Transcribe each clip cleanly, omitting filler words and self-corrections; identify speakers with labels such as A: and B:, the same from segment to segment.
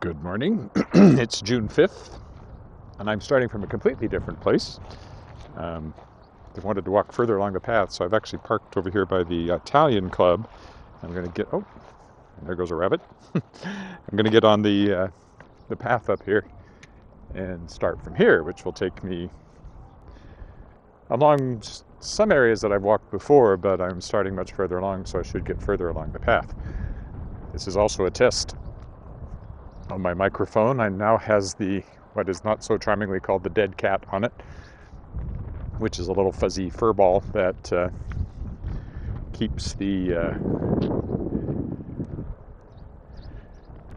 A: Good morning. It's June 5th, and I'm starting from a completely different place. I wanted to walk further along the path, so I've actually parked over here by the Italian Club. I'm going to get, oh, there goes a rabbit. I'm going to get on the path up here and start from here, which will take me along some areas that I've walked before, but I'm starting much further along, so I should get further along the path. This is also a test on my microphone. I now has what is not so charmingly called the dead cat on it, which is a little fuzzy fur ball that keeps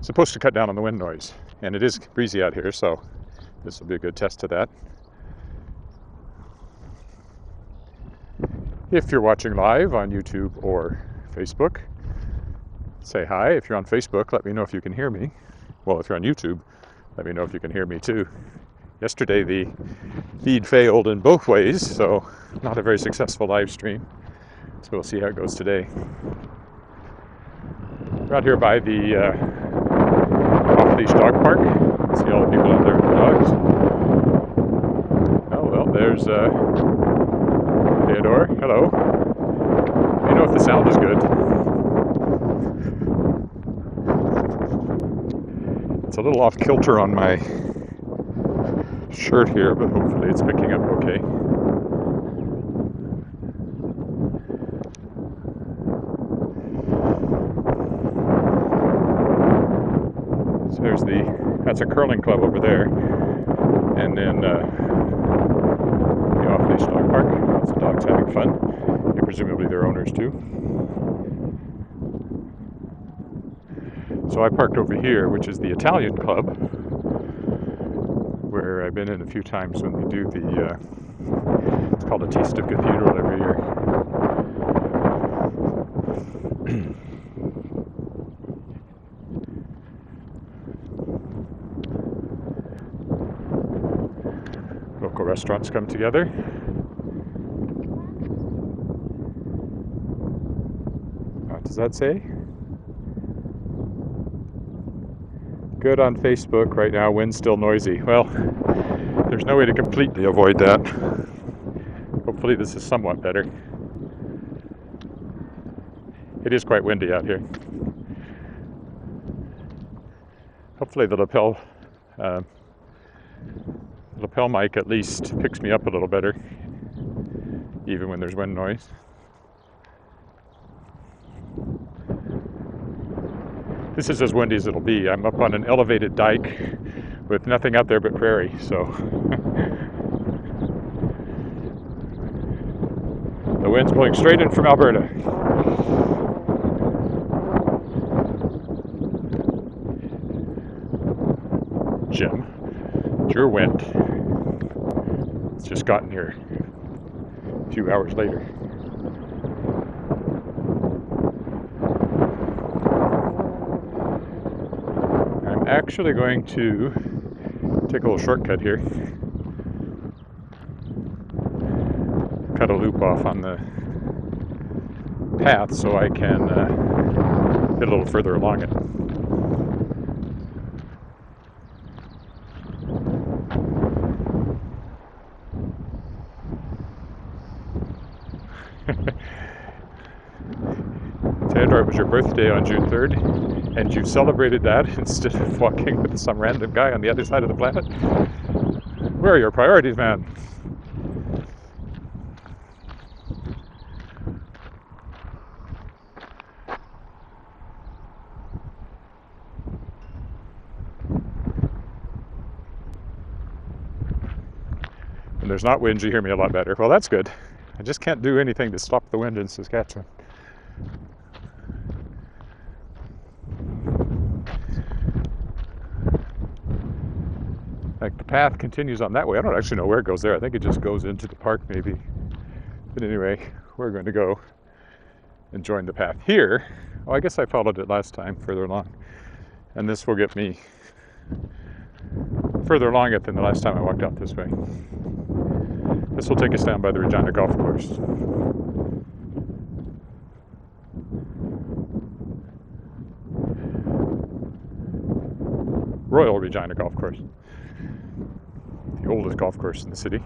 A: supposed to cut down on the wind noise. And it is breezy out here, so this will be a good test of that. If you're watching live on YouTube or Facebook, say hi. If you're on Facebook, let me know if you can hear me. Well, if you're on YouTube, let me know if you can hear me too. Yesterday the feed failed in both ways, so not a very successful live stream. So we'll see how it goes today. We're out here by the off-leash dog park. See all the people out there with the dogs. Oh well, there's Theodore. Hello. Let me know if the sound is good. It's a little off kilter on my shirt here, but hopefully it's picking up okay. So that's a curling club over there, and then the off-leash dog park. Lots of dogs having fun, and presumably their owners too. So I parked over here, which is the Italian Club, where I've been in a few times when they do it's called a Taste of Cathedral every year. Local restaurants come together. What does that say? Good on Facebook right now, wind's still noisy. Well, there's no way to completely avoid that. Hopefully this is somewhat better. It is quite windy out here. Hopefully the lapel mic at least picks me up a little better, even when there's wind noise. This is as windy as it'll be. I'm up on an elevated dike with nothing out there but prairie, so the wind's blowing straight in from Alberta. Jim, it's your wind. It's just gotten here a few hours later. I'm actually going to take a little shortcut here. Cut a loop off on the path so I can get a little further along it. Theodore, it was your birthday on June 3rd, and you celebrated that instead of walking with some random guy on the other side of the planet? Where are your priorities, man? When there's not wind, you hear me a lot better. Well, that's good. I just can't do anything to stop the wind in Saskatchewan. Like the path continues on that way. I don't actually know where it goes there. I think it just goes into the park maybe. But anyway, we're going to go and join the path here. Oh, I guess I followed it last time further along. And this will get me further along it than the last time I walked out this way. This will take us down by the Regina Golf Course. Royal Regina Golf Course, the oldest golf course in the city.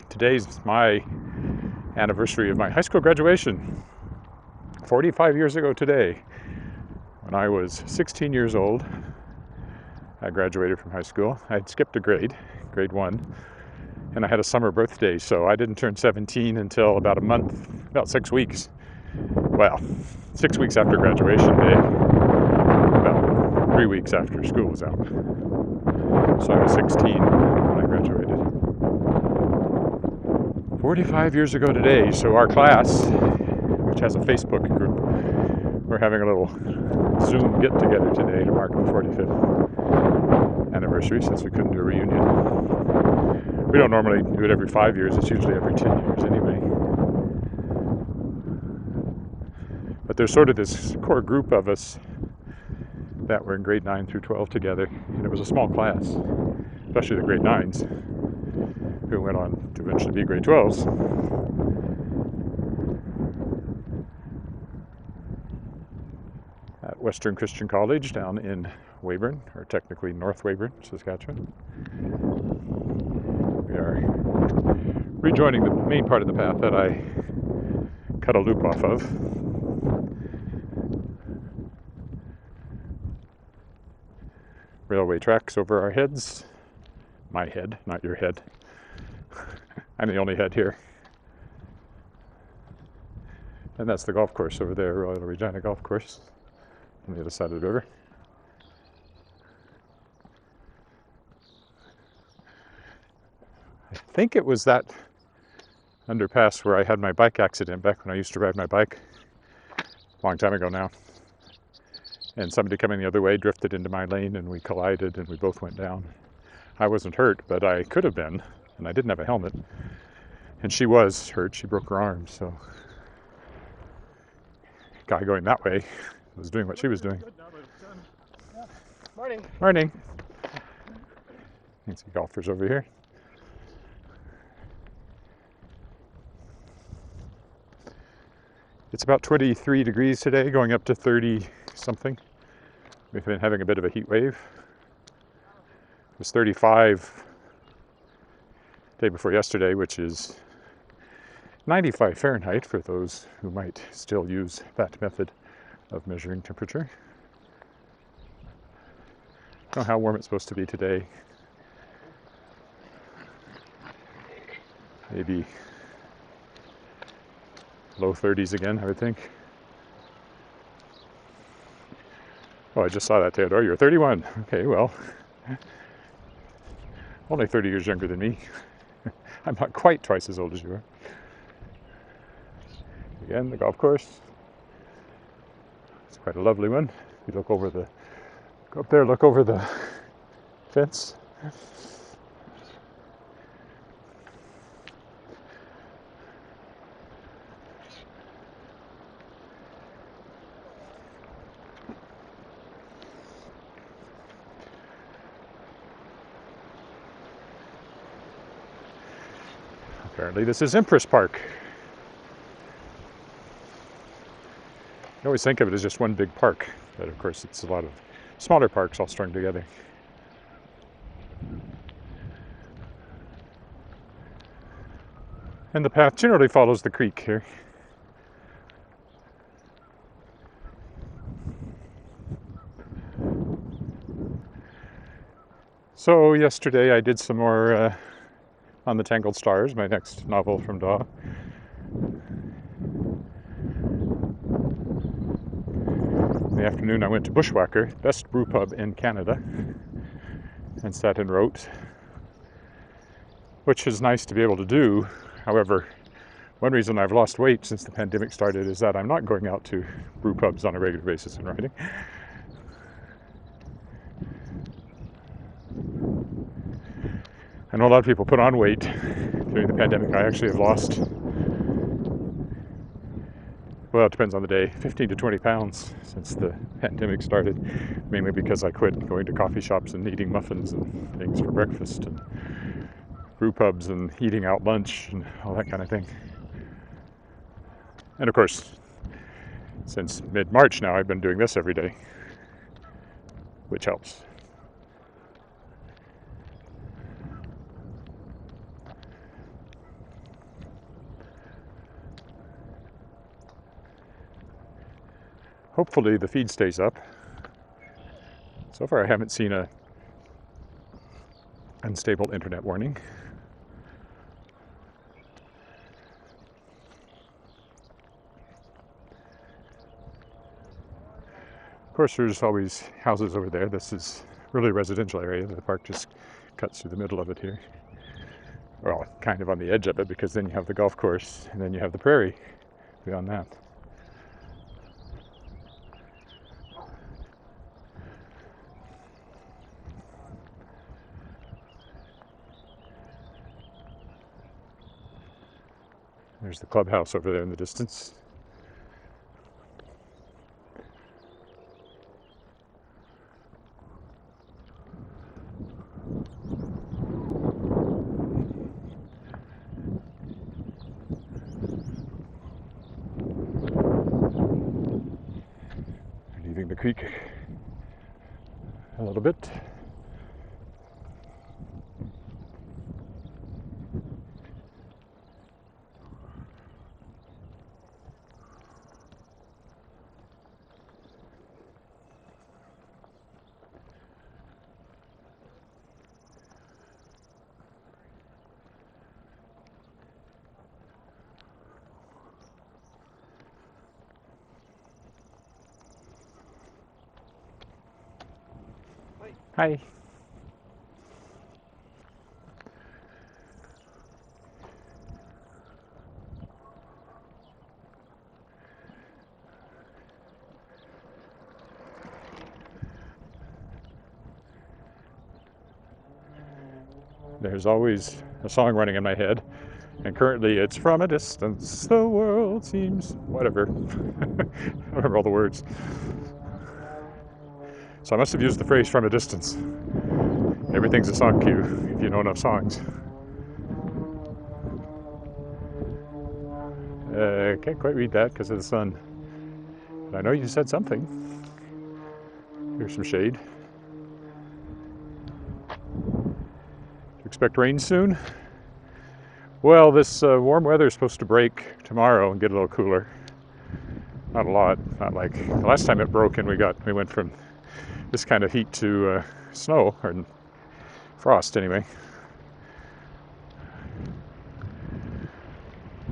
A: Today's my anniversary of my high school graduation. 45 years ago today, when I was 16 years old, I graduated from high school. I'd skipped a grade 1, and I had a summer birthday, so I didn't turn 17 until about 6 weeks. Well, 6 weeks after graduation day, about 3 weeks after school was out. So I was 16 when I graduated. 45 years ago today, so our class, which has a Facebook group, we're having a little Zoom get-together today to mark the 45th anniversary, since we couldn't do a reunion. We don't normally do it every 5 years, it's usually every 10 years anyway. But there's sort of this core group of us that were in grade 9 through 12 together, and it was a small class, especially the grade 9s, who went on to eventually be grade 12s. At Western Christian College down in Weyburn, or technically North Weyburn, Saskatchewan. We are rejoining the main part of the path that I cut a loop off of. Railway tracks over our heads. My head, not your head. I'm the only head here. And that's the golf course over there, Royal Regina Golf Course, on the other side of the river. I think it was that underpass where I had my bike accident back when I used to ride my bike, a long time ago now. And somebody coming the other way drifted into my lane and we collided and we both went down. I wasn't hurt, but I could have been, and I didn't have a helmet. And she was hurt, she broke her arm, so the guy going that way was doing what she was doing.
B: Morning.
A: Morning. You can see golfers over here. It's about 23 degrees today, going up to 30 something. We've been having a bit of a heat wave. It was 35 the day before yesterday, which is 95 Fahrenheit for those who might still use that method of measuring temperature. I don't know how warm it's supposed to be today. Maybe low 30s again, I would think. Oh, I just saw that, Theodore. You're 31. Okay, well, only 30 years younger than me. I'm not quite twice as old as you are. Again, the golf course. It's quite a lovely one. You look over the, go up there, look over the fence. Apparently this is Empress Park. I always think of it as just one big park, but of course it's a lot of smaller parks all strung together. And the path generally follows the creek here. So yesterday I did some more On the Tangled Stars, my next novel from Daw. In the afternoon I went to Bushwhacker, best brew pub in Canada, and sat and wrote, which is nice to be able to do. However, one reason I've lost weight since the pandemic started is that I'm not going out to brew pubs on a regular basis and writing. I know a lot of people put on weight during the pandemic. I actually have lost, well, it depends on the day, 15 to 20 pounds since the pandemic started, mainly because I quit going to coffee shops and eating muffins and things for breakfast and brew pubs and eating out lunch and all that kind of thing. And of course, since mid-March now, I've been doing this every day, which helps. Hopefully the feed stays up. So far I haven't seen a unstable internet warning. Of course there's always houses over there. This is really a residential area. The park just cuts through the middle of it here. Well, kind of on the edge of it, because then you have the golf course and then you have the prairie beyond that. There's the clubhouse over there in the distance. Leaving the creek a little bit. Hi. There's always a song running in my head, and currently it's "From a Distance the World Seems..." whatever. I don't remember all the words. So I must have used the phrase "from a distance." Everything's a song cue if you know enough songs. Can't quite read that because of the sun. But I know you said something. Here's some shade. Do you expect rain soon? Well, this warm weather is supposed to break tomorrow and get a little cooler. Not a lot. Not like the last time it broke and we went from this kind of heat to snow, or frost anyway.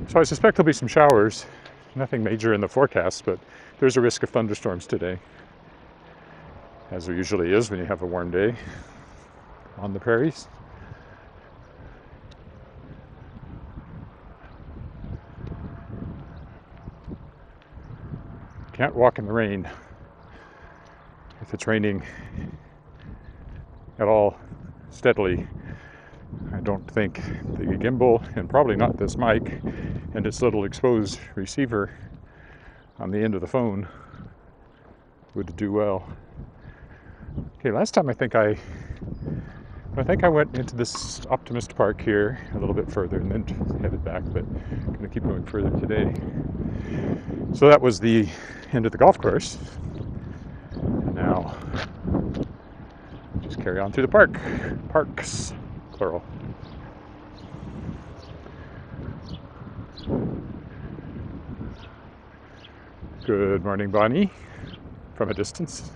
A: So I suspect there'll be some showers. Nothing major in the forecast, but there's a risk of thunderstorms today, as there usually is when you have a warm day on the prairies. Can't walk in the rain. If it's raining at all steadily, I don't think the gimbal, and probably not this mic and its little exposed receiver on the end of the phone, would do well. Okay, last time I think I went into this Optimist Park here a little bit further and then headed back, but I'm going to keep going further today. So that was the end of the golf course. And now just carry on through the park. Parks, plural. Good morning, Bonnie, from a distance.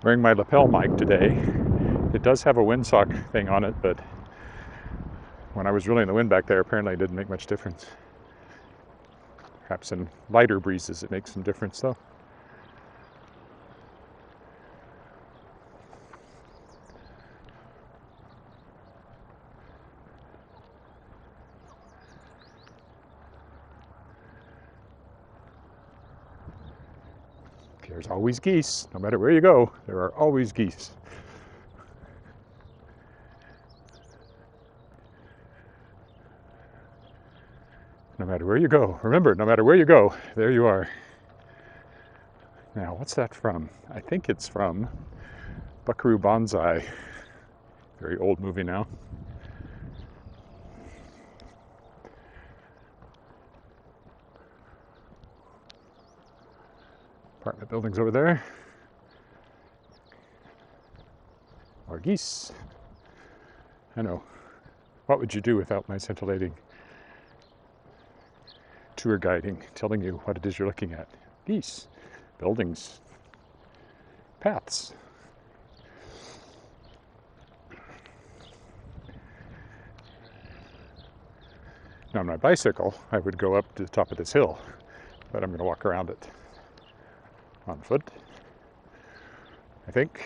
A: Wearing my lapel mic today. It does have a windsock thing on it, but when I was reeling the wind back there, apparently it didn't make much difference. Perhaps in lighter breezes it makes some difference, though. There's always geese. No matter where you go, there are always geese. No matter where you go. Remember, no matter where you go, there you are. Now, what's that from? I think it's from Buckaroo Banzai. Very old movie now. Apartment buildings over there. More geese. I know. What would you do without my scintillating tour guiding, telling you what it is you're looking at? Geese, buildings, paths. Now on my bicycle, I would go up to the top of this hill, but I'm going to walk around it on foot, I think.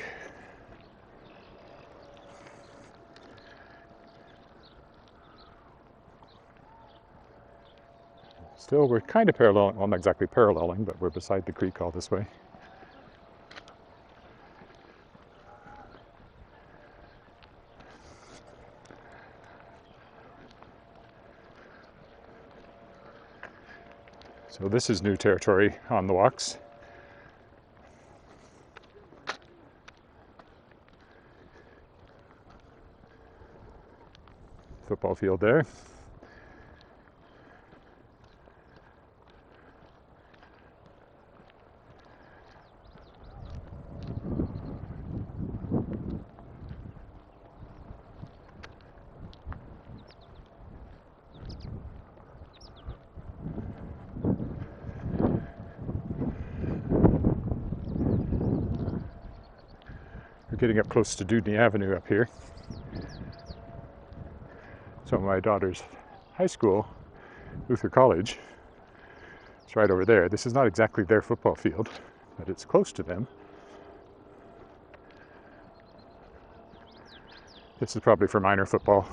A: Still, we're kind of paralleling, well, not exactly paralleling, but we're beside the creek all this way. So this is new territory on the walks. Football field there. We're getting up close to Dudney Avenue up here. So my daughter's high school, Luther College, it's right over there. This is not exactly their football field, but it's close to them. This is probably for minor football.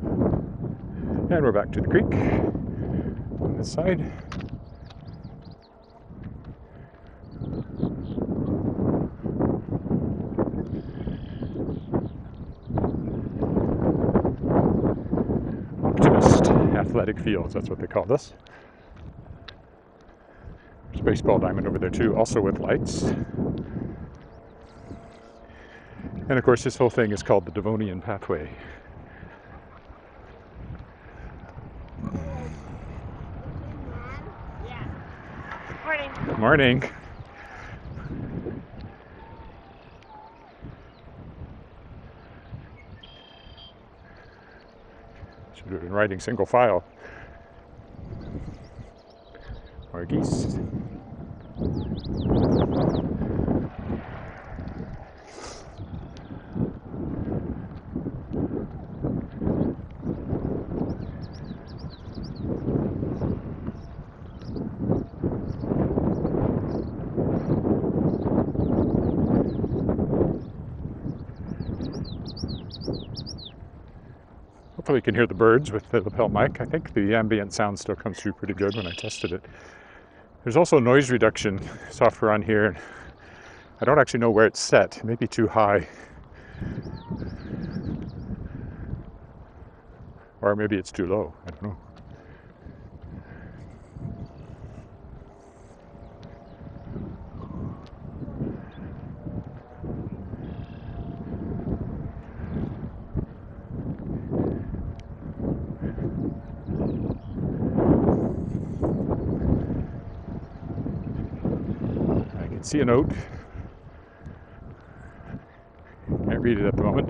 A: And we're back to the creek on this side. Optimist Athletic Fields, that's what they call this. There's a baseball diamond over there too, also with lights. And of course this whole thing is called the Devonian Pathway.
B: Morning.
A: Morning. Should have been riding single file. More geese. Hopefully you can hear the birds with the lapel mic. I think the ambient sound still comes through pretty good when I tested it. There's also noise reduction software on here. I don't actually know where it's set. It may be too high. Or maybe it's too low. I don't know. I can see a note. Can't read it at the moment.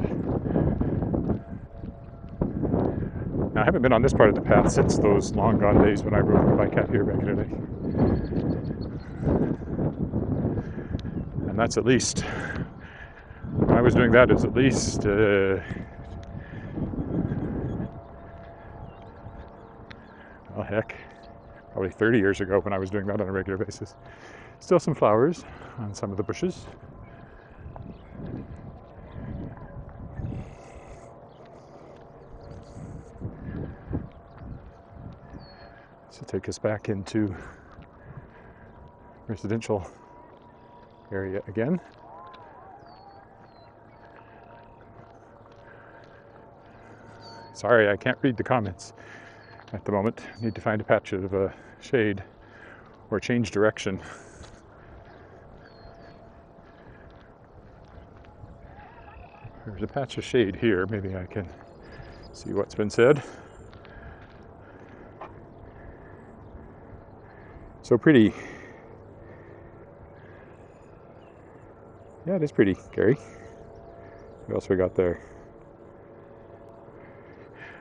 A: Now, I haven't been on this part of the path since those long gone days when I rode my bike out here regularly. And that's at least, when I was doing that, it was at least, well, heck, probably 30 years ago when I was doing that on a regular basis. Still some flowers on some of the bushes. This will take us back into residential area again. Sorry, I can't read the comments at the moment. Need to find a patch of shade or change direction. There's a patch of shade here. Maybe I can see what's been said. So pretty. Yeah, it is pretty, Gary. What else we got there?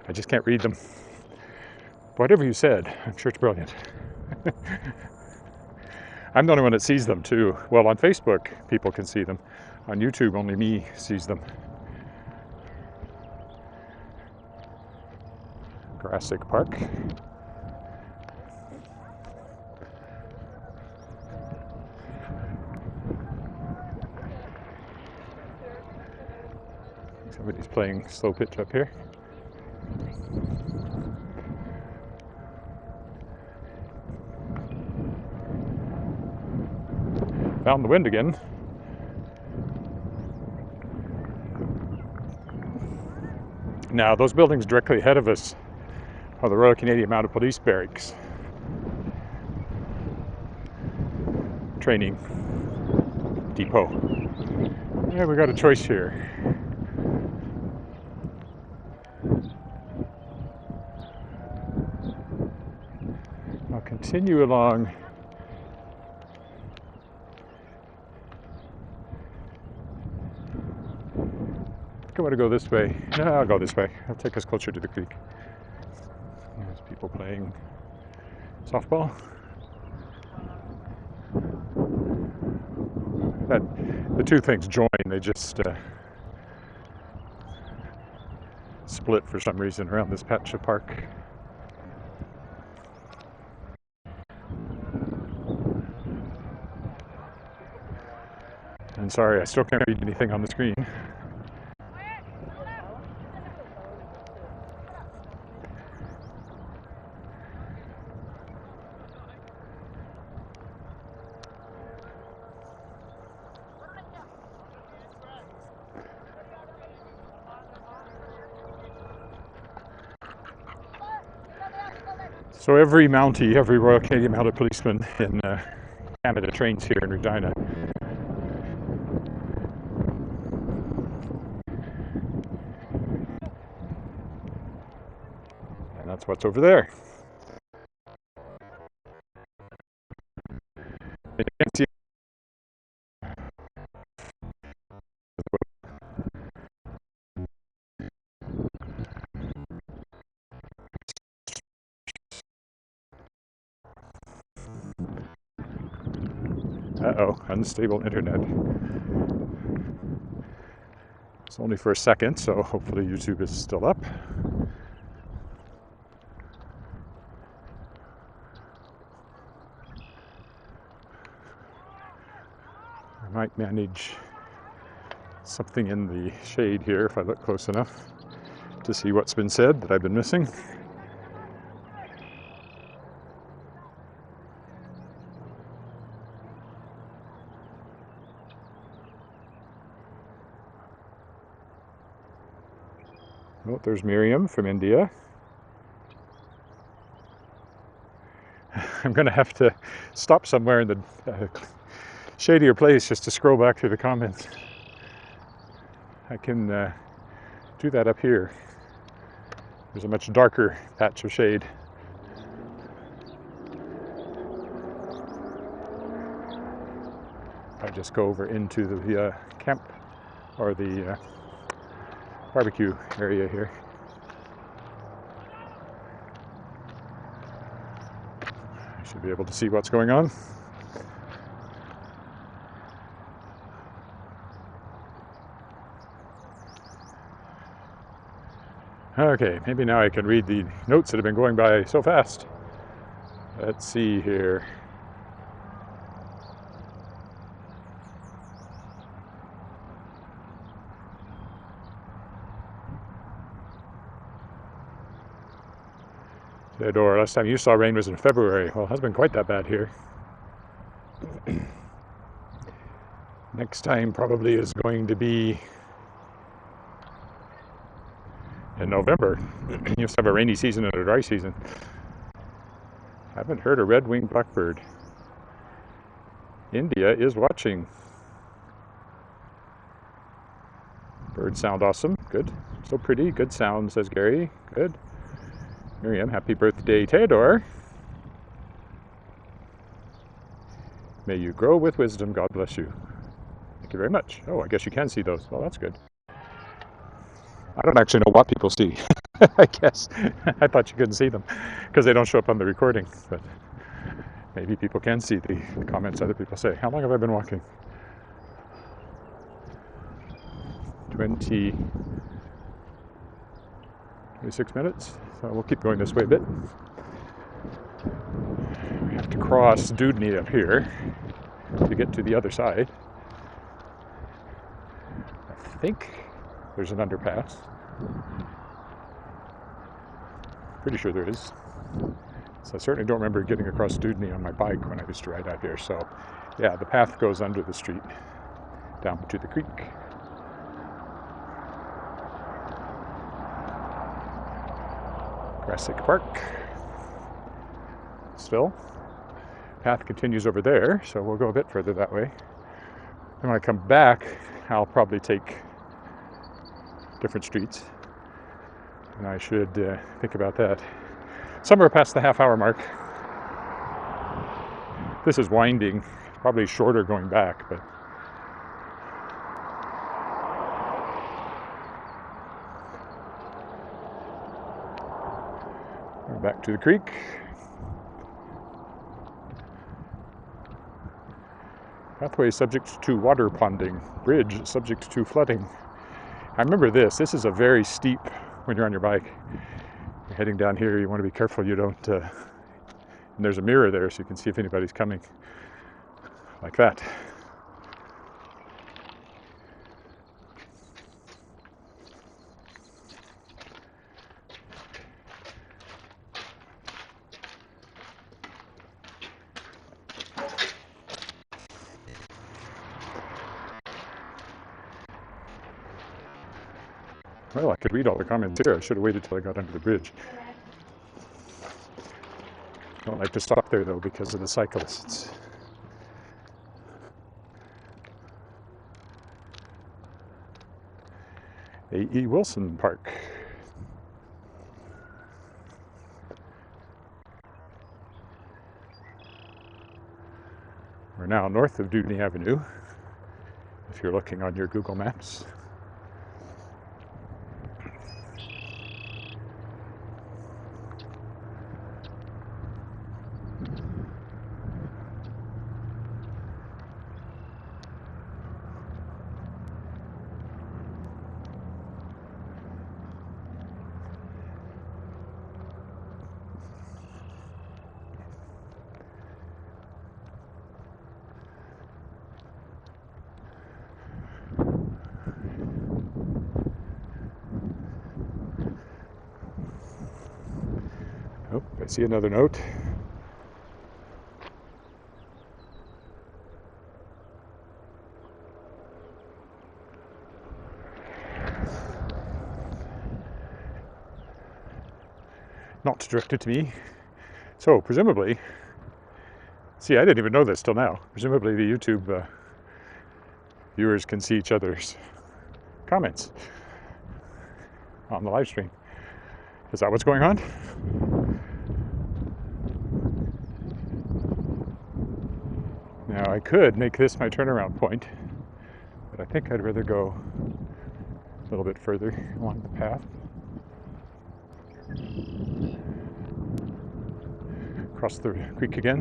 A: I just can't read them. Whatever you said, I'm sure it's brilliant. I'm the only one that sees them too. Well, on Facebook, people can see them. On YouTube, only me sees them. Rcmp Park. Somebody's playing slow pitch up here. Found the wind again. Now, those buildings directly ahead of us are the Royal Canadian Mounted Police Barracks. Training depot. Yeah, we got a choice here. I'll continue along. I want to go this way. No, I'll go this way. I'll take us closer to the creek. There's people playing softball. The two things join. They just split for some reason around this patch of park. And sorry, I still can't read anything on the screen. So every Mountie, every Royal Canadian Mounted Policeman in Canada trains here in Regina. And that's what's over there. And you can see unstable internet. It's only for a second, so hopefully YouTube is still up. I might manage something in the shade here if I look close enough to see what's been said that I've been missing. Oh, there's Miriam from India. I'm going to have to stop somewhere in the shadier place just to scroll back through the comments. I can do that up here. There's a much darker patch of shade. I just go over into the camp or the barbecue area here. I should be able to see what's going on. Okay, maybe now I can read the notes that have been going by so fast. Let's see here. Theodore, last time you saw rain was in February. Well, it has been quite that bad here. Next time probably is going to be in November. You used to have a rainy season and a dry season. Haven't heard a red-winged blackbird. India is watching. Birds sound awesome. Good. So pretty. Good sound, says Gary. Good. Miriam, happy birthday, Theodore. May you grow with wisdom. God bless you. Thank you very much. Oh, I guess you can see those. Well, that's good. I don't actually know what people see. I guess. I thought you couldn't see them because they don't show up on the recording. But maybe people can see the comments other people say. How long have I been walking? 26 minutes. So we'll keep going this way a bit. We have to cross Dudney up here to get to the other side. I think there's an underpass. Pretty sure there is. So I certainly don't remember getting across Dudney on my bike when I used to ride out here. So yeah, the path goes under the street down to the creek. Rcmp Park. Still. Path continues over there, so we'll go a bit further that way. And when I come back, I'll probably take different streets. And I should think about that. Somewhere past the half-hour mark. This is winding, probably shorter going back, but we're back to the creek. Pathway subject to water ponding. Bridge subject to flooding. I remember this. This is a very steep, when you're on your bike. You're heading down here, you want to be careful you don't... and there's a mirror there so you can see if anybody's coming. Like that. Well, I could read all the comments here. I should have waited till I got under the bridge. I don't like to stop there, though, because of the cyclists. A.E. Wilson Park. We're now north of Dudney Avenue, if you're looking on your Google Maps. Oh, I see another note. Not directed to me. So, presumably, see, I didn't even know this till now. Presumably the YouTube viewers can see each other's comments on the live stream. Is that what's going on? Now, I could make this my turnaround point, but I think I'd rather go a little bit further along the path. Across the creek again.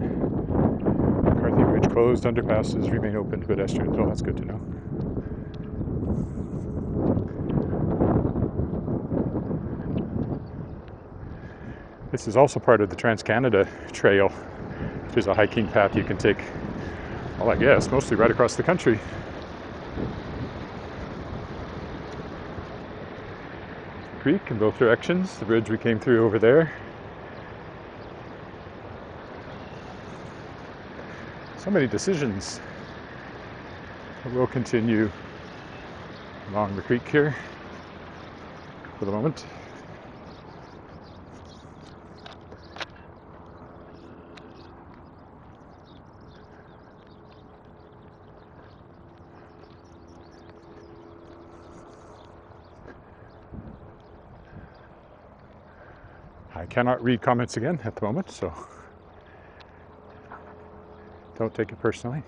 A: McCarthy Bridge closed, underpasses remain open to pedestrians. Oh, that's good to know. This is also part of the Trans-Canada Trail, which is a hiking path you can take, well, I guess, mostly right across the country. Creek in both directions, the bridge we came through over there. So many decisions. We'll continue along the creek here for the moment. I cannot read comments again at the moment, so don't take it personally.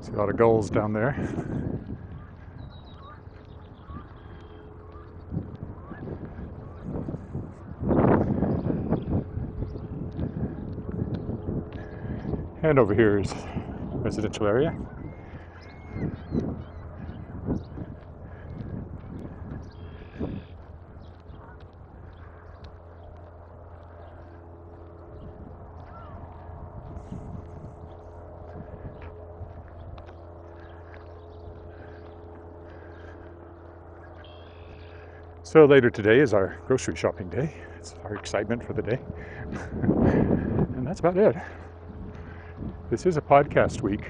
A: See a lot of gulls down there. And over here is residential area. So later today is our grocery shopping day. It's our excitement for the day. And that's about it. This is a podcast week.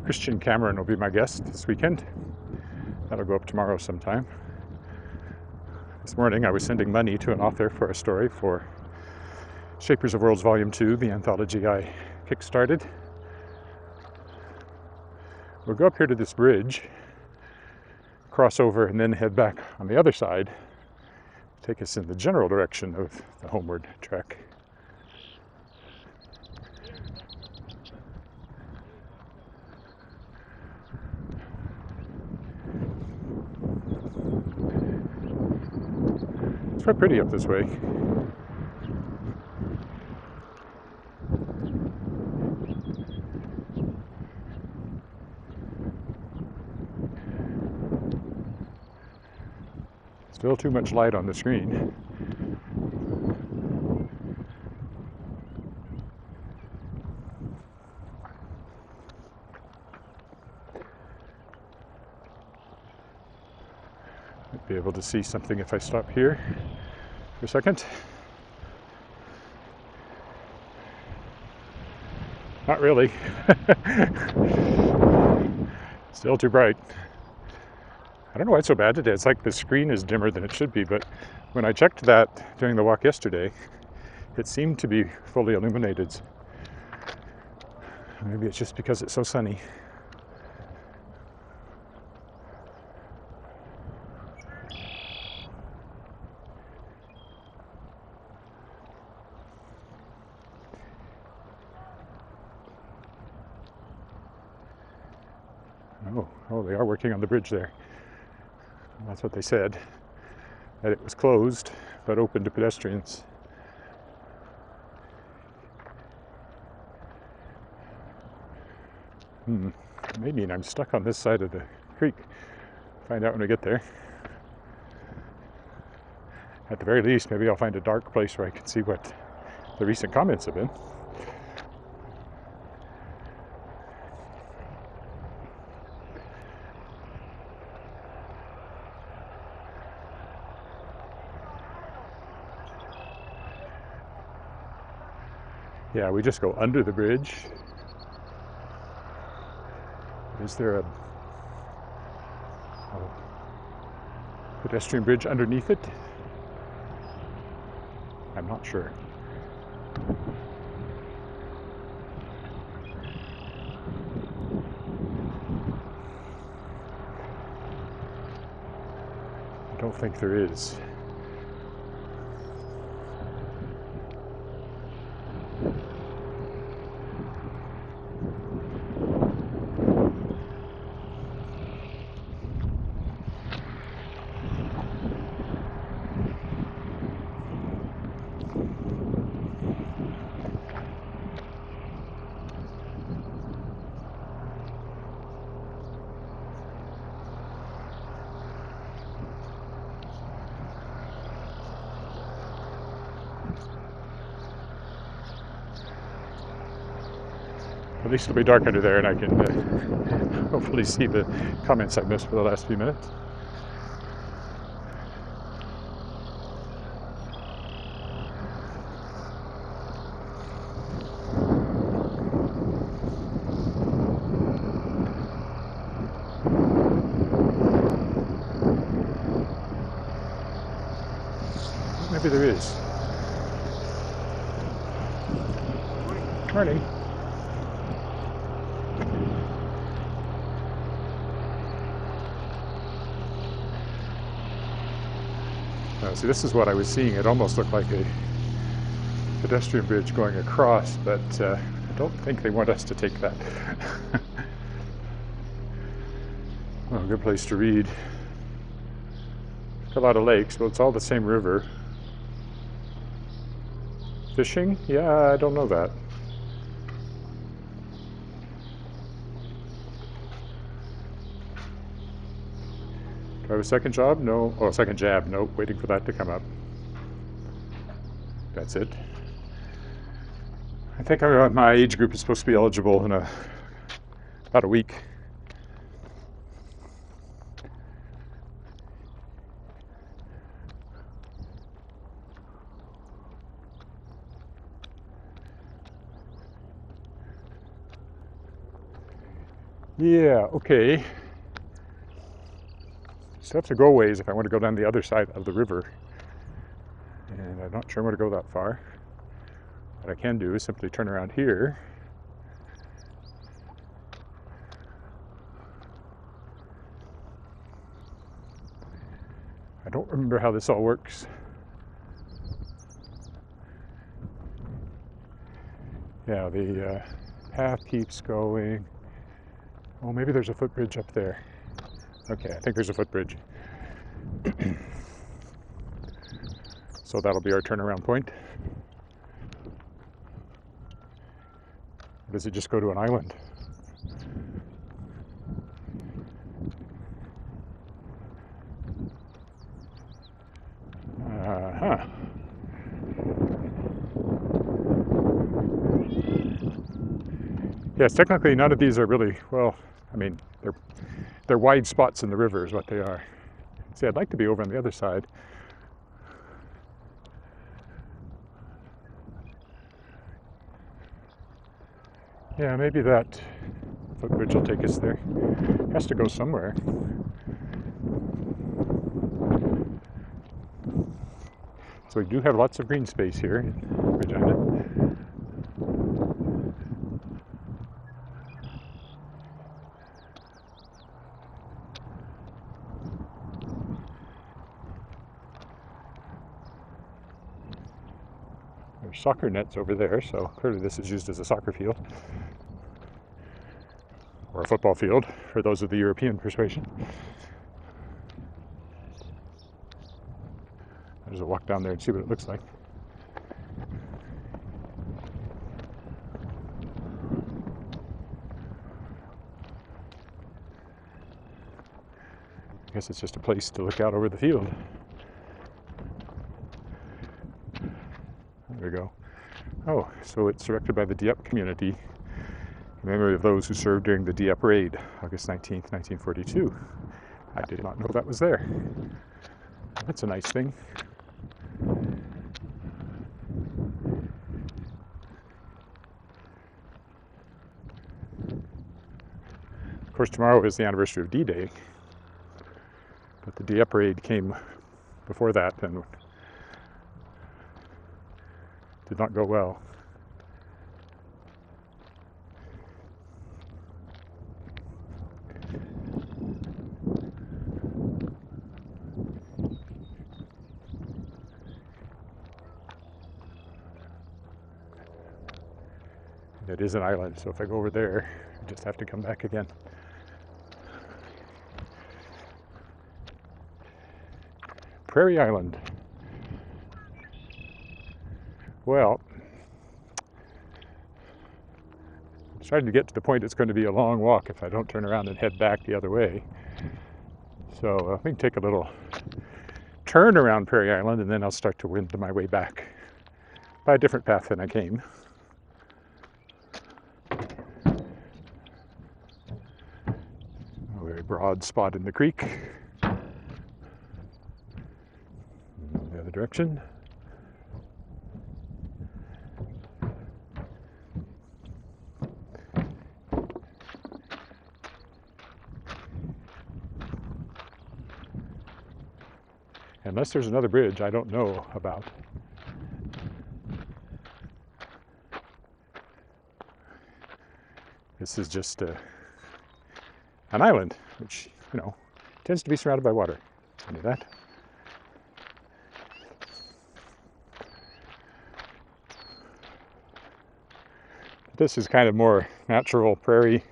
A: Christian Cameron will be my guest this weekend. That'll go up tomorrow sometime. This morning I was sending money to an author for a story for Shapers of Worlds Volume 2, the anthology I kickstarted. We'll go up here to this bridge, cross over, and then head back on the other side, take us in the general direction of the homeward trek. It's quite pretty up this way. Still too much light on the screen. Might be able to see something if I stop here for a second. Not really. Still too bright. I don't know why it's so bad today. It's like the screen is dimmer than it should be, but when I checked that during the walk yesterday, it seemed to be fully illuminated. Maybe it's just because it's so sunny. Oh, they are working on the bridge there. That's what they said, that it was closed, but open to pedestrians. Maybe I'm stuck on this side of the creek. Find out when we get there. At the very least, maybe I'll find a dark place where I can see what the recent comments have been. Yeah, we just go under the bridge. Is there a pedestrian bridge underneath it? I'm not sure. I don't think there is. At least it'll be dark under there and I can hopefully see the comments I've missed for the last few minutes. Maybe there is. Morning. See, this is what I was seeing. It almost looked like a pedestrian bridge going across, but I don't think they want us to take that. Well, good place to read. A lot of lakes. Well, it's all the same river. Fishing? Yeah, I don't know that. Do I have a second job? No. Oh, second jab. Nope. Waiting for that to come up. That's it. I think my age group is supposed to be eligible in about a week. Yeah, okay. So I have to go ways if I want to go down the other side of the river. And I'm not sure I want to go that far. What I can do is simply turn around here. I don't remember how this all works. Yeah, the path keeps going. Oh, maybe there's a footbridge up there. Okay, I think there's a footbridge. So that'll be our turnaround point. Or does it just go to an island? Uh-huh. Yes, technically none of these are really, well, I mean, they're wide spots in the river is what they are. See, I'd like to be over on the other side. Yeah, maybe that footbridge will take us there. It has to go somewhere. So we do have lots of green space here in Regina. There's soccer nets over there, so clearly this is used as a soccer field. Or a football field, for those of the European persuasion. I'll just walk down there and see what it looks like. I guess it's just a place to look out over the field. There we go. Oh, so it's erected by the Dieppe community in memory of those who served during the Dieppe raid, August 19th, 1942. I did not know that was there. That's a nice thing. Of course, tomorrow is the anniversary of D-Day, but the Dieppe raid came before that and did not go well. It is an island, so if I go over there, I just have to come back again. Prairie Island. Well, I'm starting to get to the point it's going to be a long walk if I don't turn around and head back the other way. So I think take a little turn around Prairie Island and then I'll start to wind my way back by a different path than I came. broad spot in the creek. The other direction. Unless there's another bridge I don't know about. This is just an island, which, you know, tends to be surrounded by water. I knew that. This is kind of more natural prairie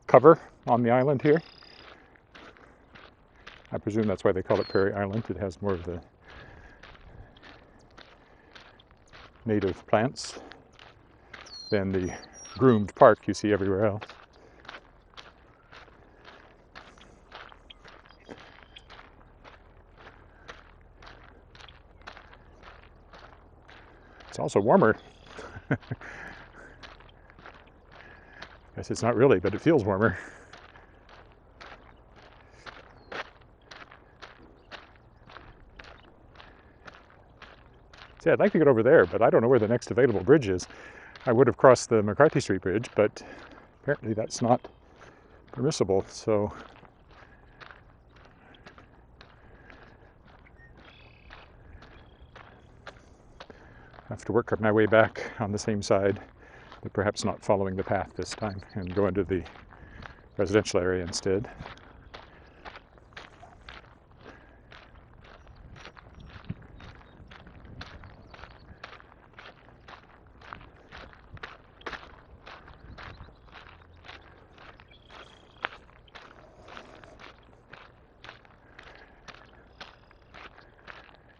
A: cover on the island here. I presume that's why they call it Prairie Island. It has more of the native plants than the groomed park you see everywhere else. It's also warmer. Guess it's not really, but it feels warmer. See, I'd like to get over there, but I don't know where the next available bridge is. I would have crossed the McCarthy Street Bridge, but apparently that's not permissible, so I have to work my way back on the same side, but perhaps not following the path this time, and go into the residential area instead.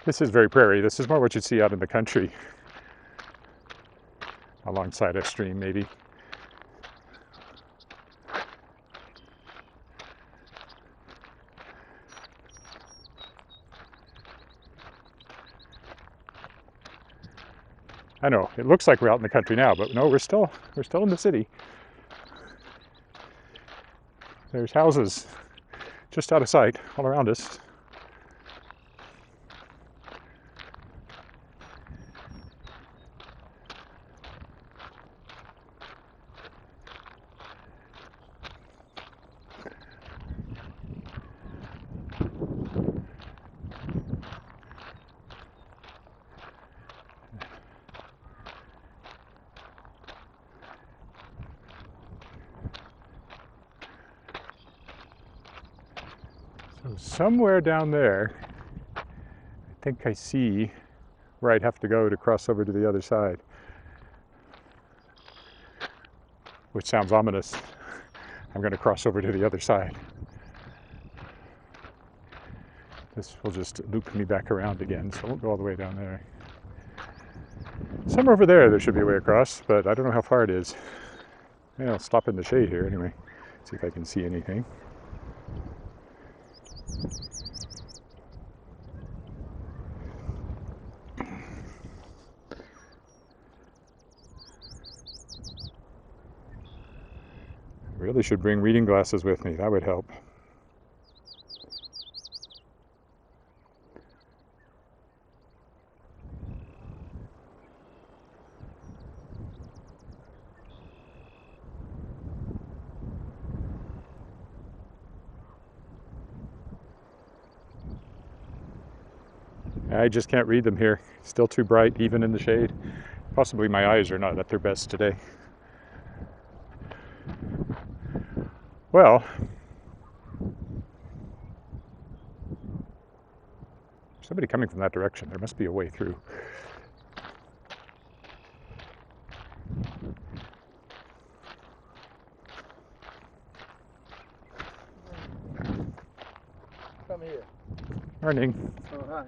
A: This is very prairie. This is more what you'd see out in the country, alongside a stream maybe. I know, it looks like we're out in the country now, but no, we're still in the city. There's houses just out of sight all around us. So somewhere down there, I think I see where I'd have to go to cross over to the other side. Which sounds ominous. I'm going to cross over to the other side. This will just loop me back around again, so I won't go all the way down there. Somewhere over there should be a way across, but I don't know how far it is. Maybe I'll stop in the shade here anyway, see if I can see anything. Really should bring reading glasses with me, that would help. I just can't read them here. Still too bright, even in the shade. Possibly my eyes are not at their best today. Well, somebody coming from that direction. There must be a way through.
C: Come here.
A: Morning.
C: Oh, hi.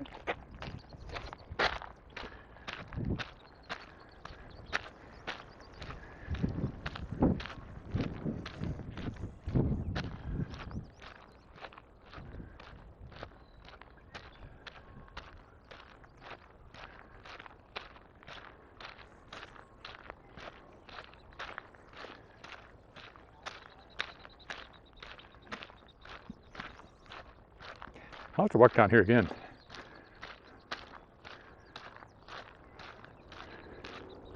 A: I'll have to walk down here again.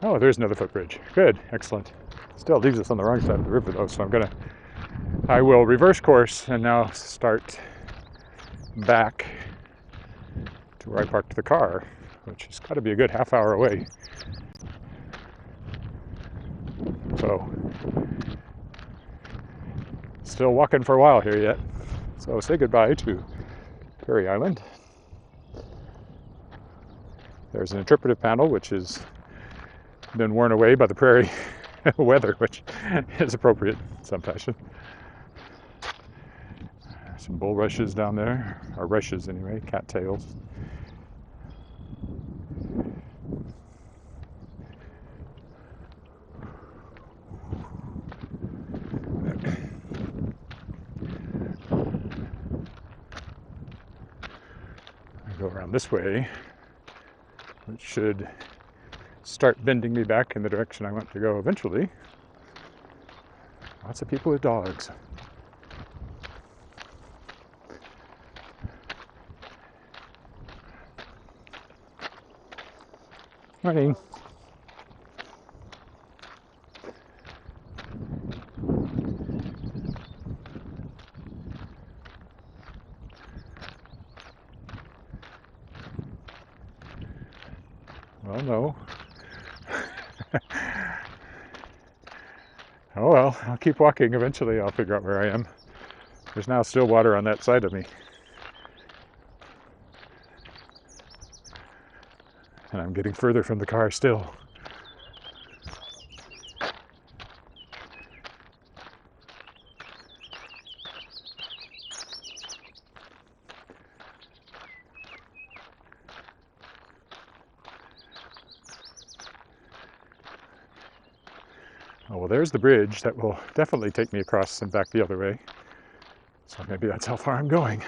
A: Oh, there's another footbridge. Good, excellent. Still leaves us on the wrong side of the river though, so I will reverse course and now start back to where I parked the car, which has got to be a good half hour away. So, still walking for a while here yet. So say goodbye to Perry Island. There's an interpretive panel which has been worn away by the prairie weather, which is appropriate in some fashion. Some bulrushes down there, or rushes anyway, cattails. I go around this way, which should start bending me back in the direction I want to go eventually. Lots of people with dogs. Morning. Well, no. Oh well, I'll keep walking. Eventually I'll figure out where I am. There's now still water on that side of me. And I'm getting further from the car still. Oh, well, there's the bridge that will definitely take me across and back the other way. So maybe that's how far I'm going.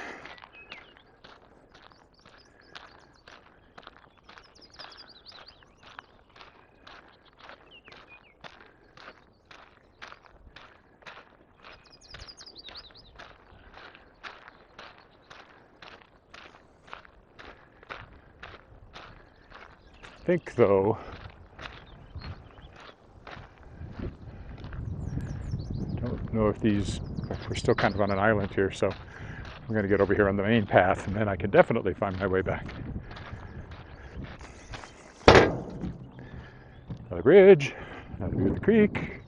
A: I think, though, I don't know if these, we're still kind of on an island here, so I'm going to get over here on the main path, and then I can definitely find my way back. Another bridge, another view of the creek,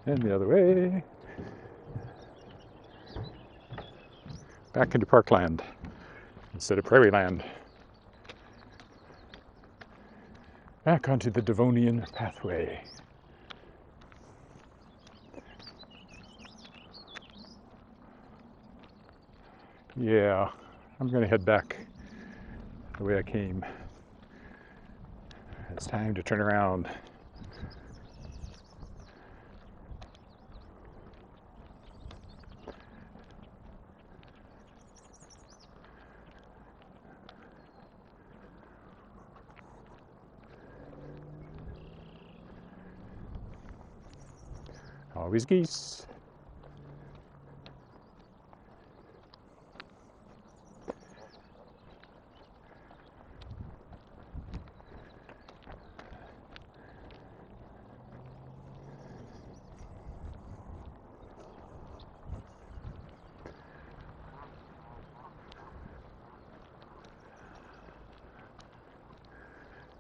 A: and the other way. Back into parkland instead of prairie land. Back onto the Devonian pathway. Yeah, I'm going to head back the way I came. It's time to turn around. Always geese.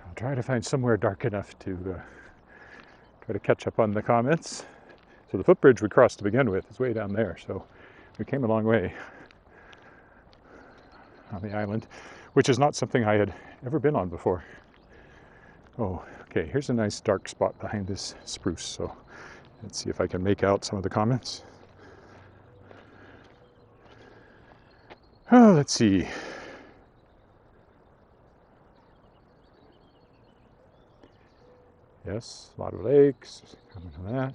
A: I'll try to find somewhere dark enough to try to catch up on the comments. So the footbridge we crossed to begin with is way down there, so we came a long way on the island, which is not something I had ever been on before. Oh, okay, here's a nice dark spot behind this spruce, so let's see if I can make out some of the comments. Oh, let's see. Yes, a lot of lakes, coming from that.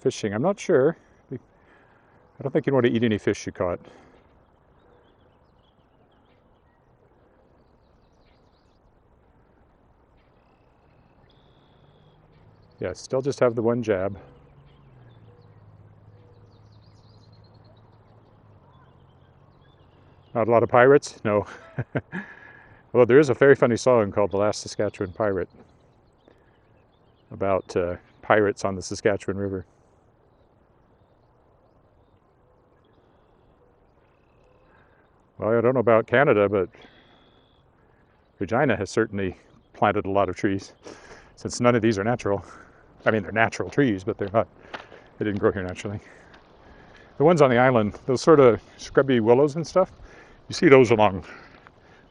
A: Fishing, I'm not sure. I don't think you want to eat any fish you caught. Yeah, still just have the one jab. Not a lot of pirates? No. Well, there is a very funny song called The Last Saskatchewan Pirate about pirates on the Saskatchewan River. Well, I don't know about Canada, but Regina has certainly planted a lot of trees, since none of these are natural. I mean, they're natural trees, but they're not, they didn't grow here naturally. The ones on the island, those sort of scrubby willows and stuff, you see those along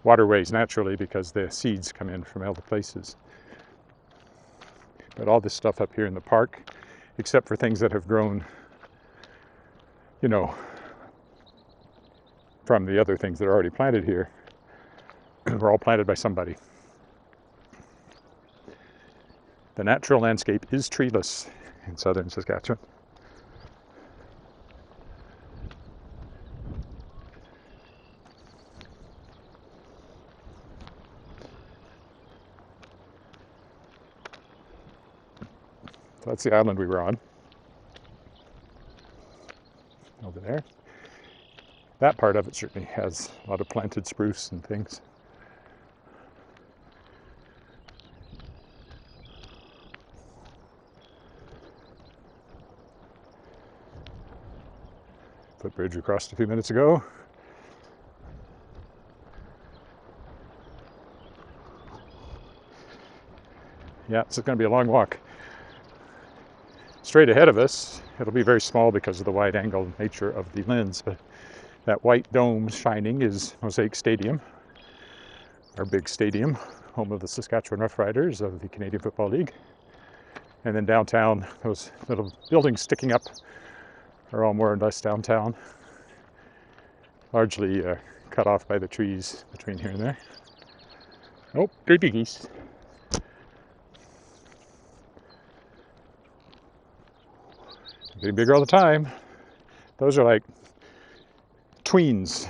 A: waterways naturally because the seeds come in from other places. But all this stuff up here in the park, except for things that have grown, you know, from the other things that are already planted here, were all planted by somebody. The natural landscape is treeless in southern Saskatchewan. So that's the island we were on. Over there. That part of it certainly has a lot of planted spruce and things. Footbridge we crossed a few minutes ago. Yeah, it's going to be a long walk. Straight ahead of us, it'll be very small because of the wide angle nature of the lens, but that white dome shining is Mosaic Stadium, our big stadium, home of the Saskatchewan Roughriders of the Canadian Football League. And then downtown, those little buildings sticking up are all more or less downtown, largely cut off by the trees between here and there. Oh, baby geese. Getting bigger all the time. Those are like tweens.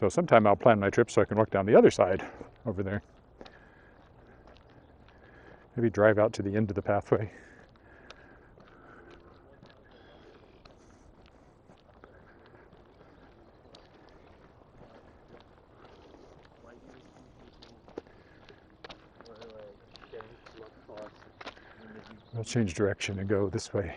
A: So sometime I'll plan my trip so I can walk down the other side over there. Maybe drive out to the end of the pathway. I'll change direction and go this way.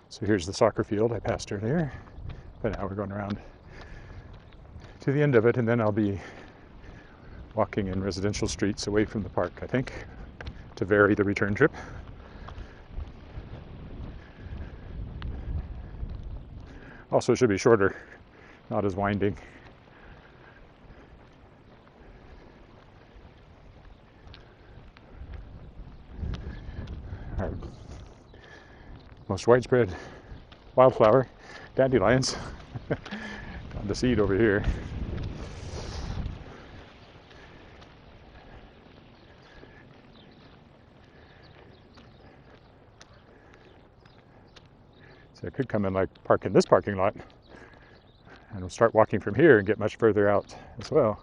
A: So here's the soccer field I passed earlier, but now we're going around to the end of it, and then I'll be walking in residential streets away from the park, I think, to vary the return trip. Also, it should be shorter, not as winding. Our most widespread wildflower, dandelions, on the seed over here. So I could come and like park in this parking lot and we'll start walking from here and get much further out as well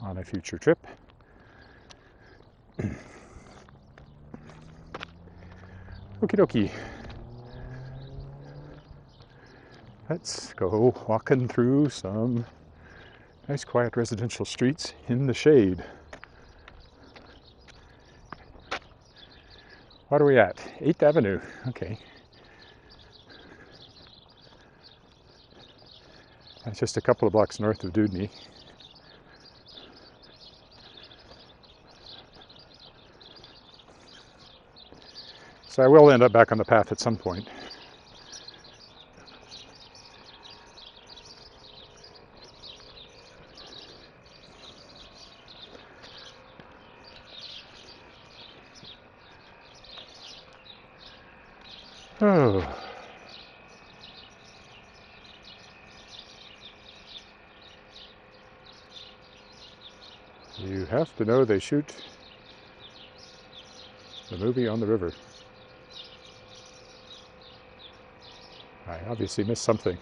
A: on a future trip. Okie dokie. Let's go walking through some nice quiet residential streets in the shade. What are we at? 8th Avenue. Okay. That's just a couple of blocks north of Dudney. So I will end up back on the path at some point. Oh. You have to know they shoot the movie on the river. I obviously missed something.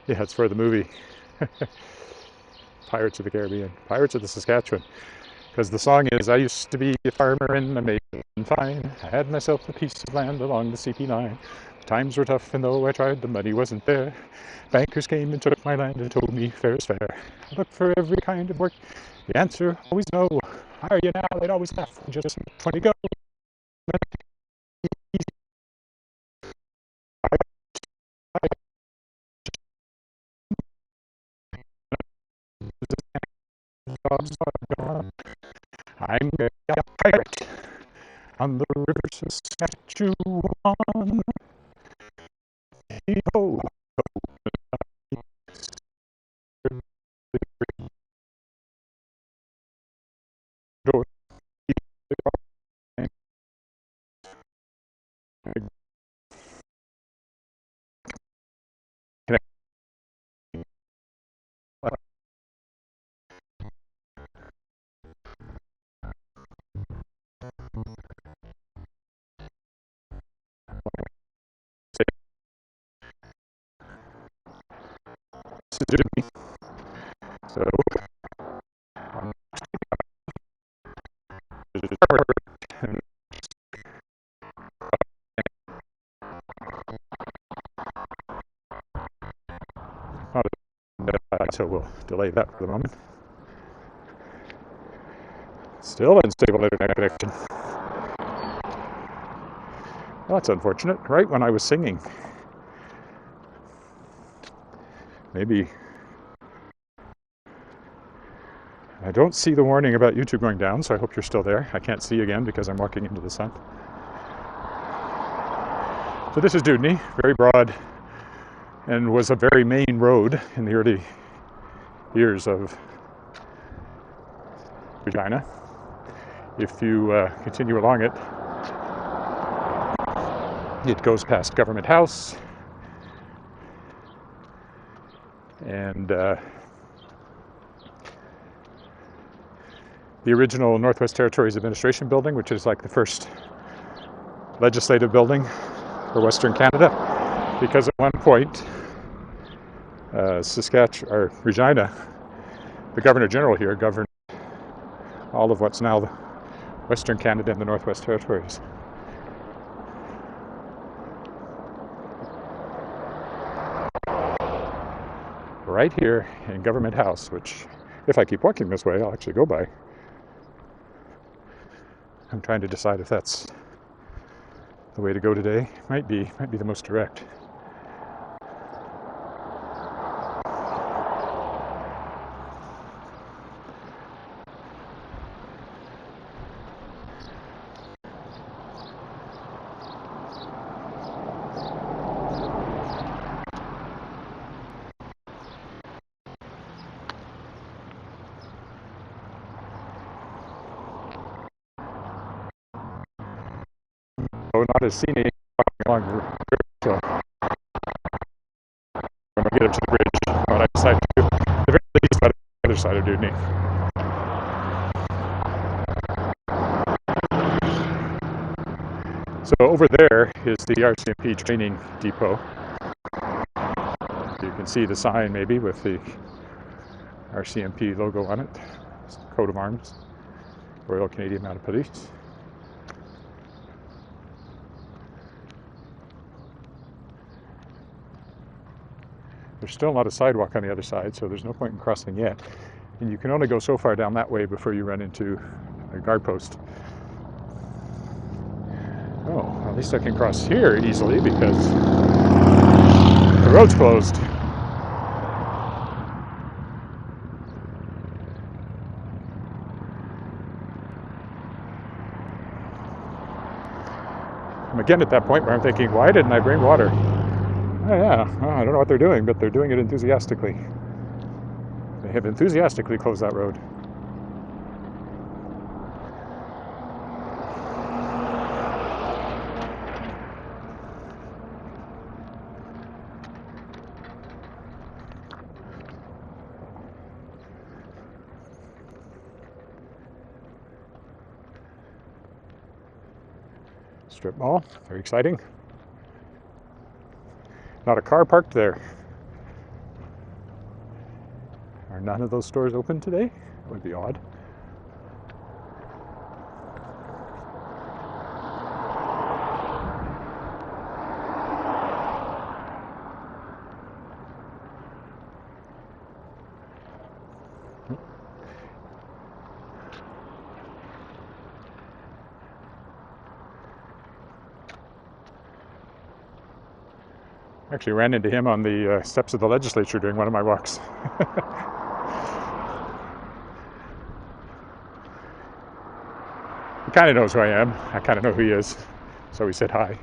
A: Yeah, it's for the movie. Pirates of the Caribbean. Pirates of the Saskatchewan. Because the song is, I used to be a farmer and I made it fine. I had myself a piece of land along the CP line. Times were tough and though I tried, the money wasn't there. Bankers came and took my land and told me fair is fair. I looked for every kind of work. The answer, always no. Hire you now, they'd always laugh. Just 20 go. Jobs are gone. I'm a pirate on the river Saskatchewan. Hey-ho. So, so we'll delay that for the moment. Still unstable internet connection. Well, that's unfortunate. Right when I was singing. Maybe. I don't see the warning about YouTube going down, so I hope you're still there. I can't see you again because I'm walking into the sun. So this is Dudney, very broad, and was a very main road in the early years of Regina. If you continue along it, it goes past Government House and the original Northwest Territories Administration building, which is like the first legislative building for Western Canada, because at one point Saskatchewan or Regina, the Governor General here governed all of what's now the Western Canada and the Northwest Territories. Right here in Government House, which, if I keep walking this way, I'll actually go by. I'm trying to decide if that's the way to go today. Might be the most direct. Oh, not as scenic along the river, so when I get up to the bridge, when I decide to, the very least, on the other side of Dudney. So over there is the Rcmp training depot. You can see the sign maybe with the Rcmp logo on it, coat of arms. Royal Canadian Mounted Police. There's still not a sidewalk on the other side, so there's no point in crossing yet. And you can only go so far down that way before you run into a guard post. Oh, at least I can cross here easily because the road's closed. I'm again at that point where I'm thinking, why didn't I bring water? Oh yeah, well, I don't know what they're doing, but they're doing it enthusiastically. They have enthusiastically closed that road. Strip mall, very exciting. Not a car parked there. Are none of those stores open today? That would be odd. Actually ran into him on the steps of the legislature during one of my walks. He kind of knows who I am. I kind of know who he is. So we said hi.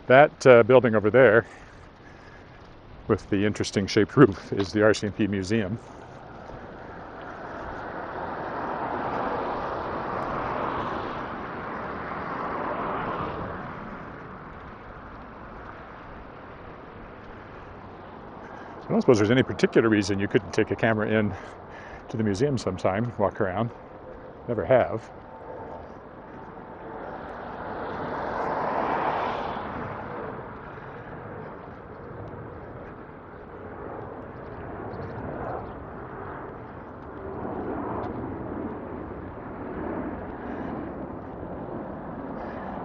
A: That building over there with the interesting shaped roof is the Rcmp Museum. I don't suppose there's any particular reason you couldn't take a camera in to the museum sometime, walk around. Never have.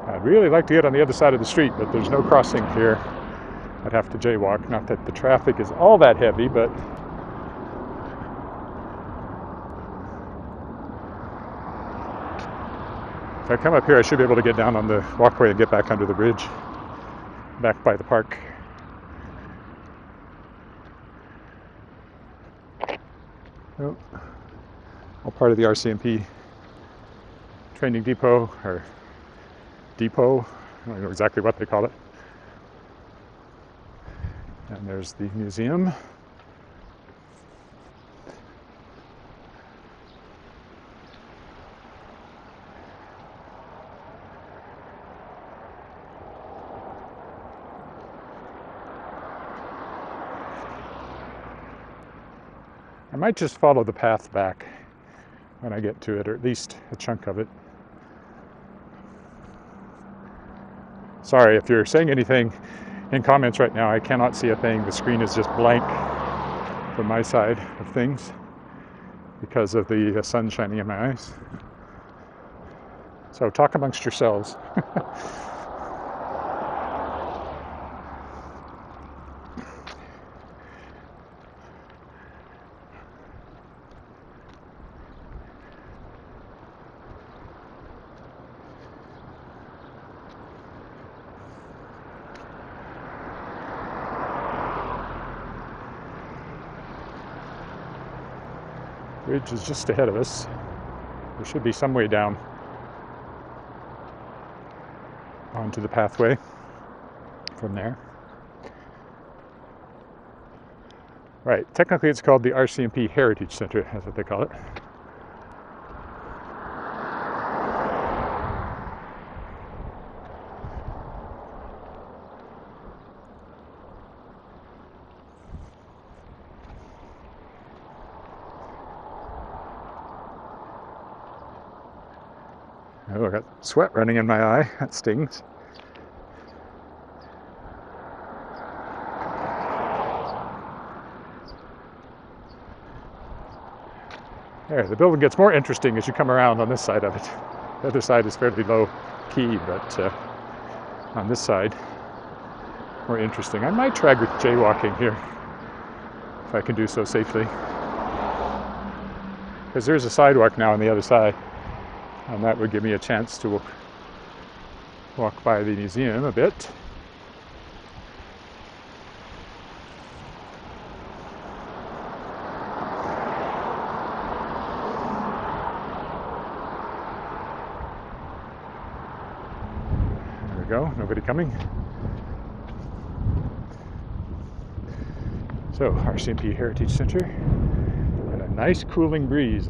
A: I'd really like to get on the other side of the street, but there's no crossing here. I'd have to jaywalk. Not that the traffic is all that heavy, but if I come up here, I should be able to get down on the walkway and get back under the bridge, back by the park. Oh, all part of the Rcmp training depot, or depot. I don't know exactly what they call it. And there's the museum. I might just follow the path back when I get to it, or at least a chunk of it. Sorry if you're saying anything in comments right now. I cannot see a thing. The screen is just blank from my side of things because of the sun shining in my eyes. So talk amongst yourselves. Bridge is just ahead of us. There should be some way down onto the pathway from there. Right, technically it's called the Rcmp Heritage Center, that's what they call it. Oh, I got sweat running in my eye. That stings. There, the building gets more interesting as you come around on this side of it. The other side is fairly low key, but on this side, more interesting. I might try jaywalking here, if I can do so safely. Because there's a sidewalk now on the other side, and that would give me a chance to walk by the museum a bit. There we go, nobody coming. So, Rcmp Heritage Center, and a nice cooling breeze.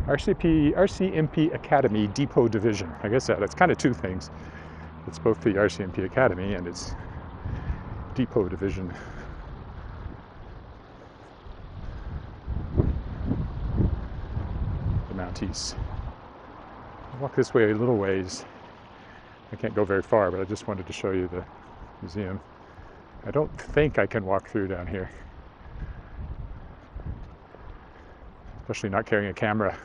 A: Rcmp Academy Depot Division. I guess that's kind of two things. It's both the Rcmp Academy and its Depot Division. The Mounties. I'll walk this way a little ways. I can't go very far, but I just wanted to show you the museum. I don't think I can walk through down here, especially not carrying a camera.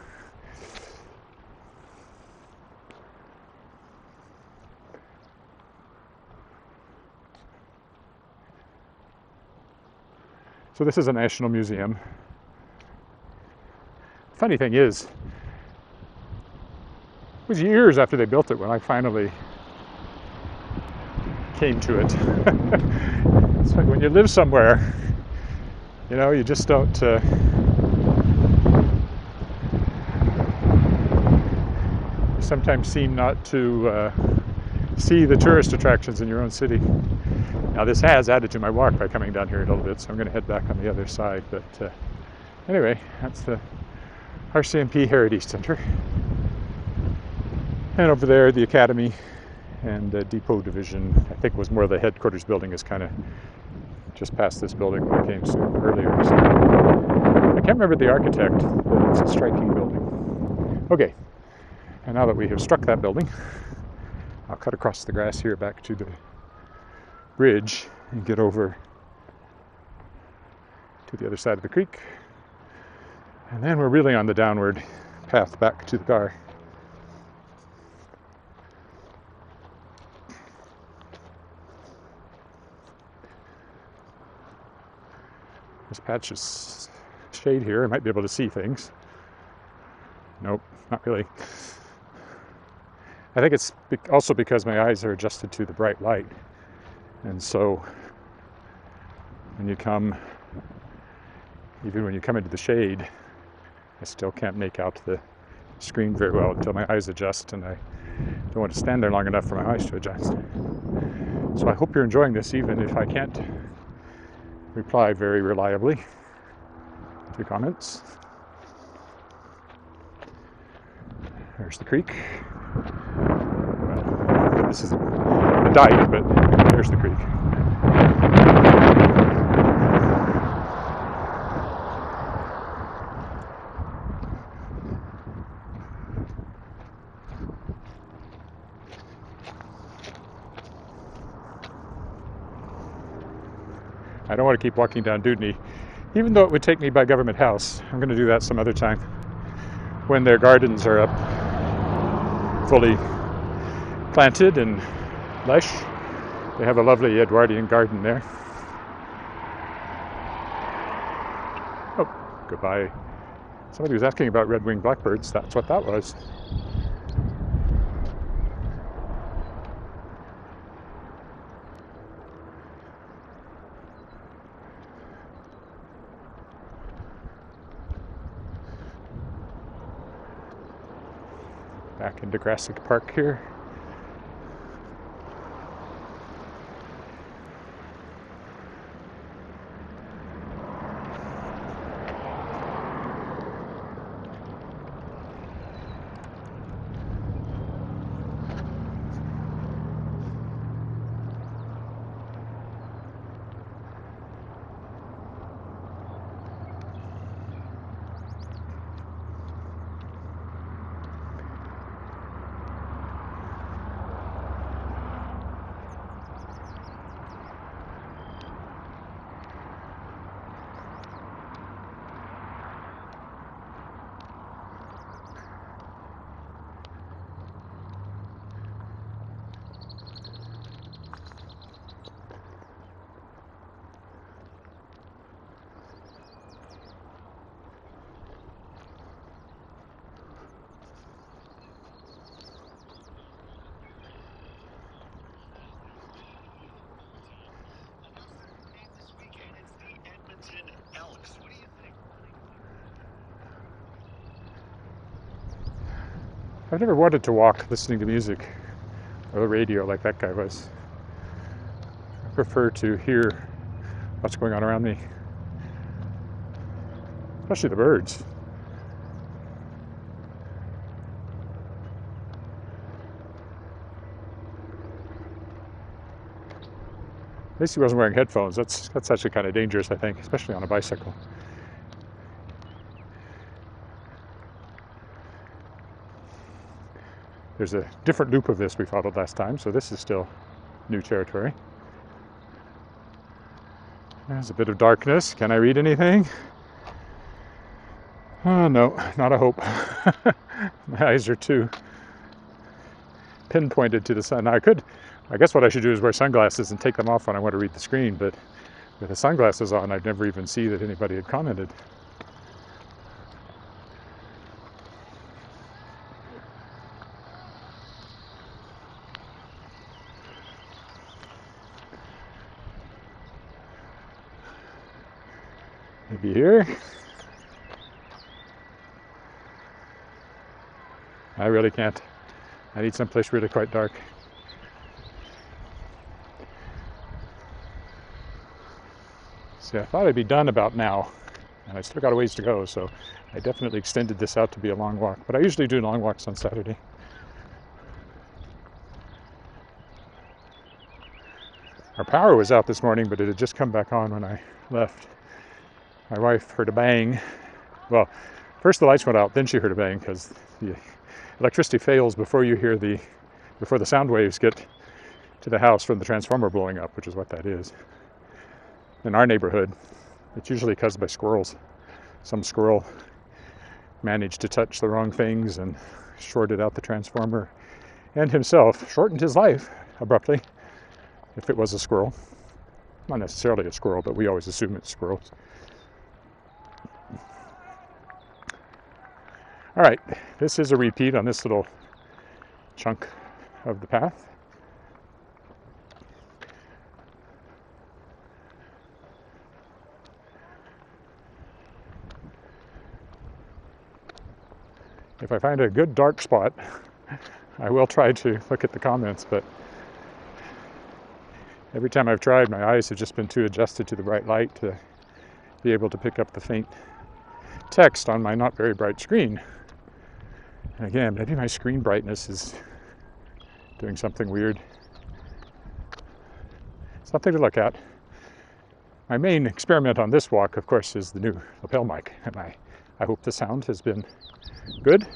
A: So this is a national museum. Funny thing is, it was years after they built it when I finally came to it. It's like when you live somewhere, you know, you just don't you sometimes seem not to see the tourist attractions in your own city. Now this has added to my walk by coming down here a little bit, so I'm going to head back on the other side. But anyway, that's the Rcmp Heritage Center. And over there, the Academy and Depot Division, I think was more the headquarters building, is kind of just past this building when I came earlier. So I can't remember the architect, but it's a striking building. Okay, and now that we have struck that building, I'll cut across the grass here back to the bridge and get over to the other side of the creek. And then we're really on the downward path back to the car. This patch is shade here. I might be able to see things. Nope, not really. I think it's also because my eyes are adjusted to the bright light. And so when you come, even when you come into the shade, I still can't make out the screen very well until my eyes adjust, and I don't want to stand there long enough for my eyes to adjust. So I hope you're enjoying this, even if I can't reply very reliably to comments. There's the creek. Well, this is a dike, but there's the creek. I don't want to keep walking down Dudney, even though it would take me by Government House. I'm going to do that some other time when their gardens are up, fully planted and lush. They have a lovely Edwardian garden there. Oh, goodbye. Somebody was asking about red-winged blackbirds. That's what that was. Back into Rcmp Park here. I've never wanted to walk listening to music or the radio like that guy was. I prefer to hear what's going on around me, especially the birds. At least he wasn't wearing headphones. That's actually kind of dangerous, I think, especially on a bicycle. There's a different loop of this we followed last time, so this is still new territory. There's a bit of darkness. Can I read anything? Oh, no, not a hope. My eyes are too pinpointed to the sun. Now I guess what I should do is wear sunglasses and take them off when I want to read the screen, but with the sunglasses on, I'd never even see that anybody had commented. Maybe here. I really can't. I need someplace really quite dark. See, I thought I'd be done about now, and I still got a ways to go, so I definitely extended this out to be a long walk, but I usually do long walks on Saturday. Our power was out this morning, but it had just come back on when I left. My wife heard a bang. Well, first the lights went out, then she heard a bang, because the electricity fails before the sound waves get to the house from the transformer blowing up, which is what that is. In our neighborhood, it's usually caused by squirrels. Some squirrel managed to touch the wrong things and shorted out the transformer, and himself shortened his life abruptly, if it was a squirrel. Not necessarily a squirrel, but we always assume it's squirrels. All right, this is a repeat on this little chunk of the path. If I find a good dark spot, I will try to look at the comments, but every time I've tried, my eyes have just been too adjusted to the bright light to be able to pick up the faint text on my not very bright screen. And again, maybe my screen brightness is doing something weird. Something to look at. My main experiment on this walk, of course, is the new lapel mic, and I hope the sound has been good,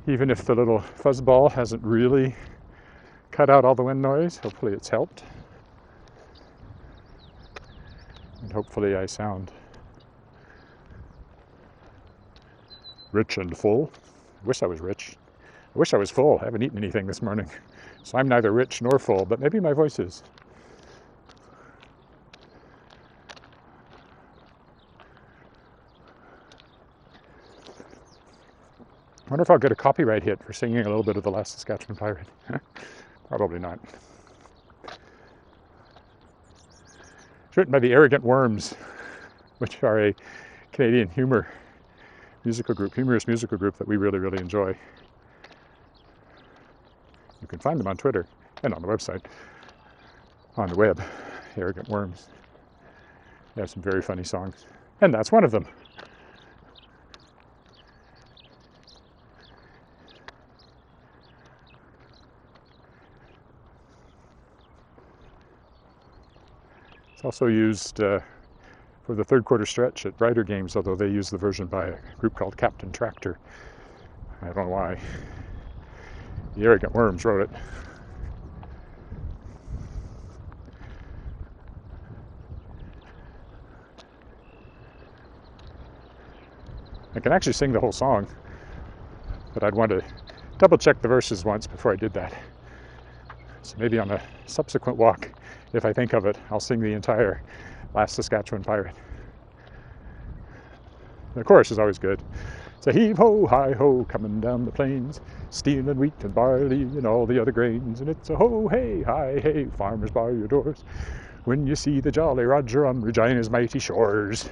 A: even if the little fuzzball hasn't really cut out all the wind noise. Hopefully it's helped, and hopefully I sound rich and full. I wish I was rich. I wish I was full. I haven't eaten anything this morning, so I'm neither rich nor full, but maybe my voice is. I wonder if I'll get a copyright hit for singing a little bit of The Last Saskatchewan Pirate. Probably not. It's written by the Arrogant Worms, which are a Canadian humorous musical group that we really, really enjoy. You can find them on Twitter and on the website, on the web, Arrogant Worms. They have some very funny songs, and that's one of them. It's also used for the third quarter stretch at Rider Games, although they use the version by a group called Captain Tractor. I don't know why. The Arrogant Worms wrote it. I can actually sing the whole song, but I'd want to double check the verses once before I did that. So maybe on a subsequent walk, if I think of it, I'll sing the entire Last Saskatchewan Pirate. The chorus is always good. It's a heave-ho, hi-ho, coming down the plains, stealing wheat and barley and all the other grains. And it's a ho, hey, hi, hey, farmers by your doors, when you see the Jolly Roger on Regina's mighty shores.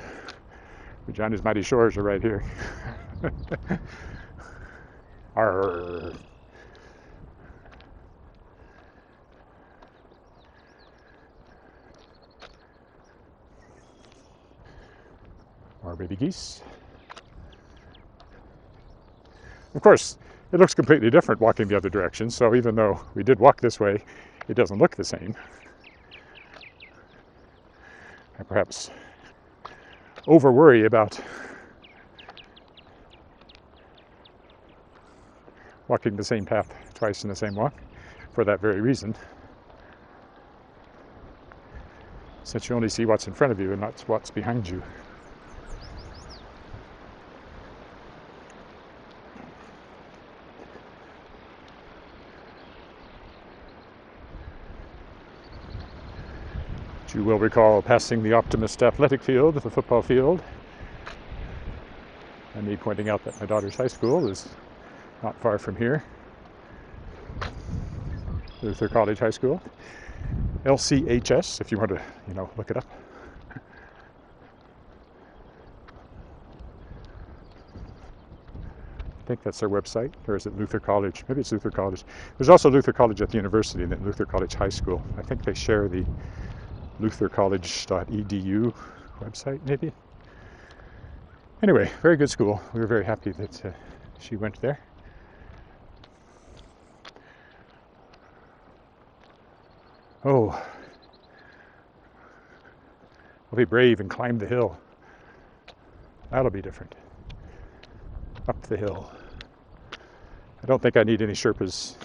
A: Regina's mighty shores are right here. Arr. More baby geese. Of course, it looks completely different walking the other direction, so even though we did walk this way, it doesn't look the same. I perhaps over worry about walking the same path twice in the same walk for that very reason, since you only see what's in front of you and not what's behind you. You will recall passing the Optimist Athletic Field, the football field, and me pointing out that my daughter's high school is not far from here. Luther College High School. LCHS, if you want to, look it up. I think that's their website, or is it Luther College? Maybe it's Luther College. There's also Luther College at the university and then Luther College High School. I think they share the luthercollege.edu website, maybe. Anyway, very good school. We were very happy that she went there. Oh, I'll be brave and climb the hill. That'll be different. Up the hill. I don't think I need any Sherpas.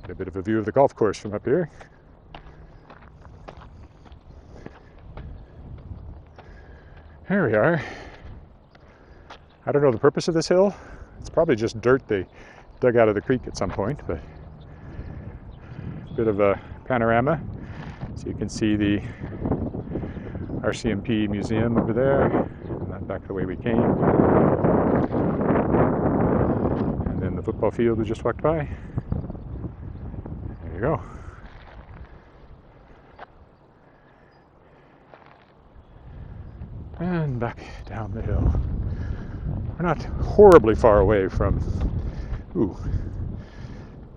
A: Get a bit of a view of the golf course from up here. Here we are. I don't know the purpose of this hill. It's probably just dirt they dug out of the creek at some point, but a bit of a panorama. So you can see the Rcmp museum over there, and then back the way we came. And then the football field we just walked by. There you go. And back down the hill. We're not horribly far away from,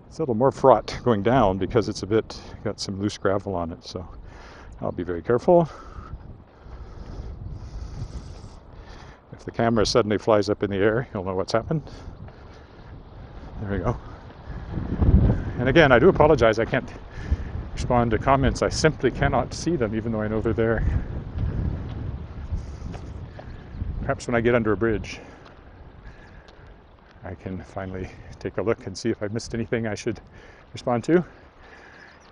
A: it's a little more fraught going down because it's got some loose gravel on it, so I'll be very careful. If the camera suddenly flies up in the air, you'll know what's happened. There we go. And again, I do apologize, I can't respond to comments. I simply cannot see them, even though I know they're there. Perhaps when I get under a bridge, I can finally take a look and see if I missed anything I should respond to.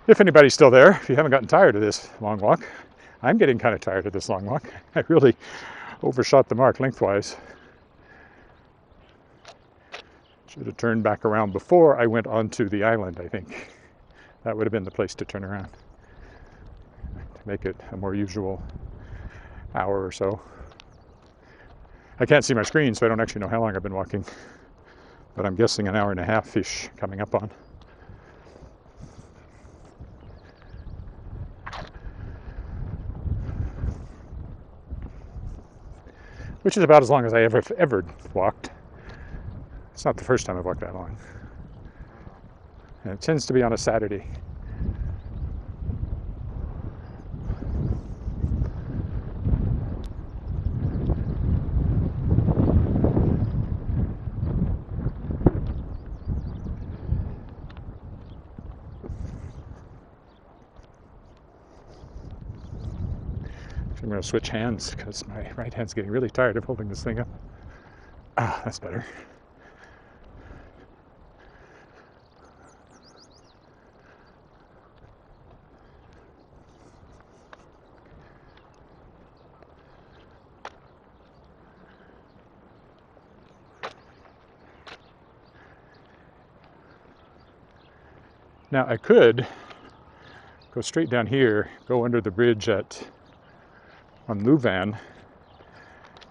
A: If anybody's still there, if you haven't gotten tired of this long walk, I'm getting kind of tired of this long walk. I really overshot the mark lengthwise. Should have turned back around before I went onto the island, I think. That would have been the place to turn around, to make it a more usual hour or so. I can't see my screen, so I don't actually know how long I've been walking, but I'm guessing an hour and a half-ish coming up on. Which is about as long as I ever walked. It's not the first time I've walked that long. And it tends to be on a Saturday. I'm going to switch hands because my right hand's getting really tired of holding this thing up. Ah, that's better. Now I could go straight down here, go under the bridge on Louvain,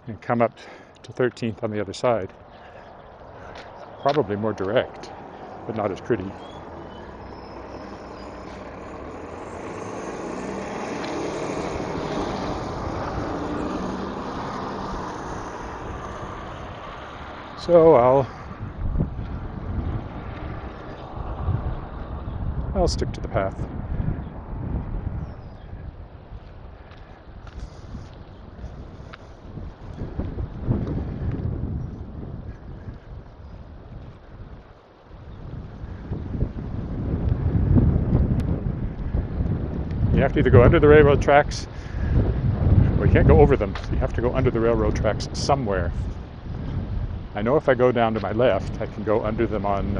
A: and come up to 13th on the other side. Probably more direct, but not as pretty. So I'll stick to the path. You have to either go under the railroad tracks, or you can't go over them. You have to go under the railroad tracks somewhere. I know if I go down to my left, I can go under them on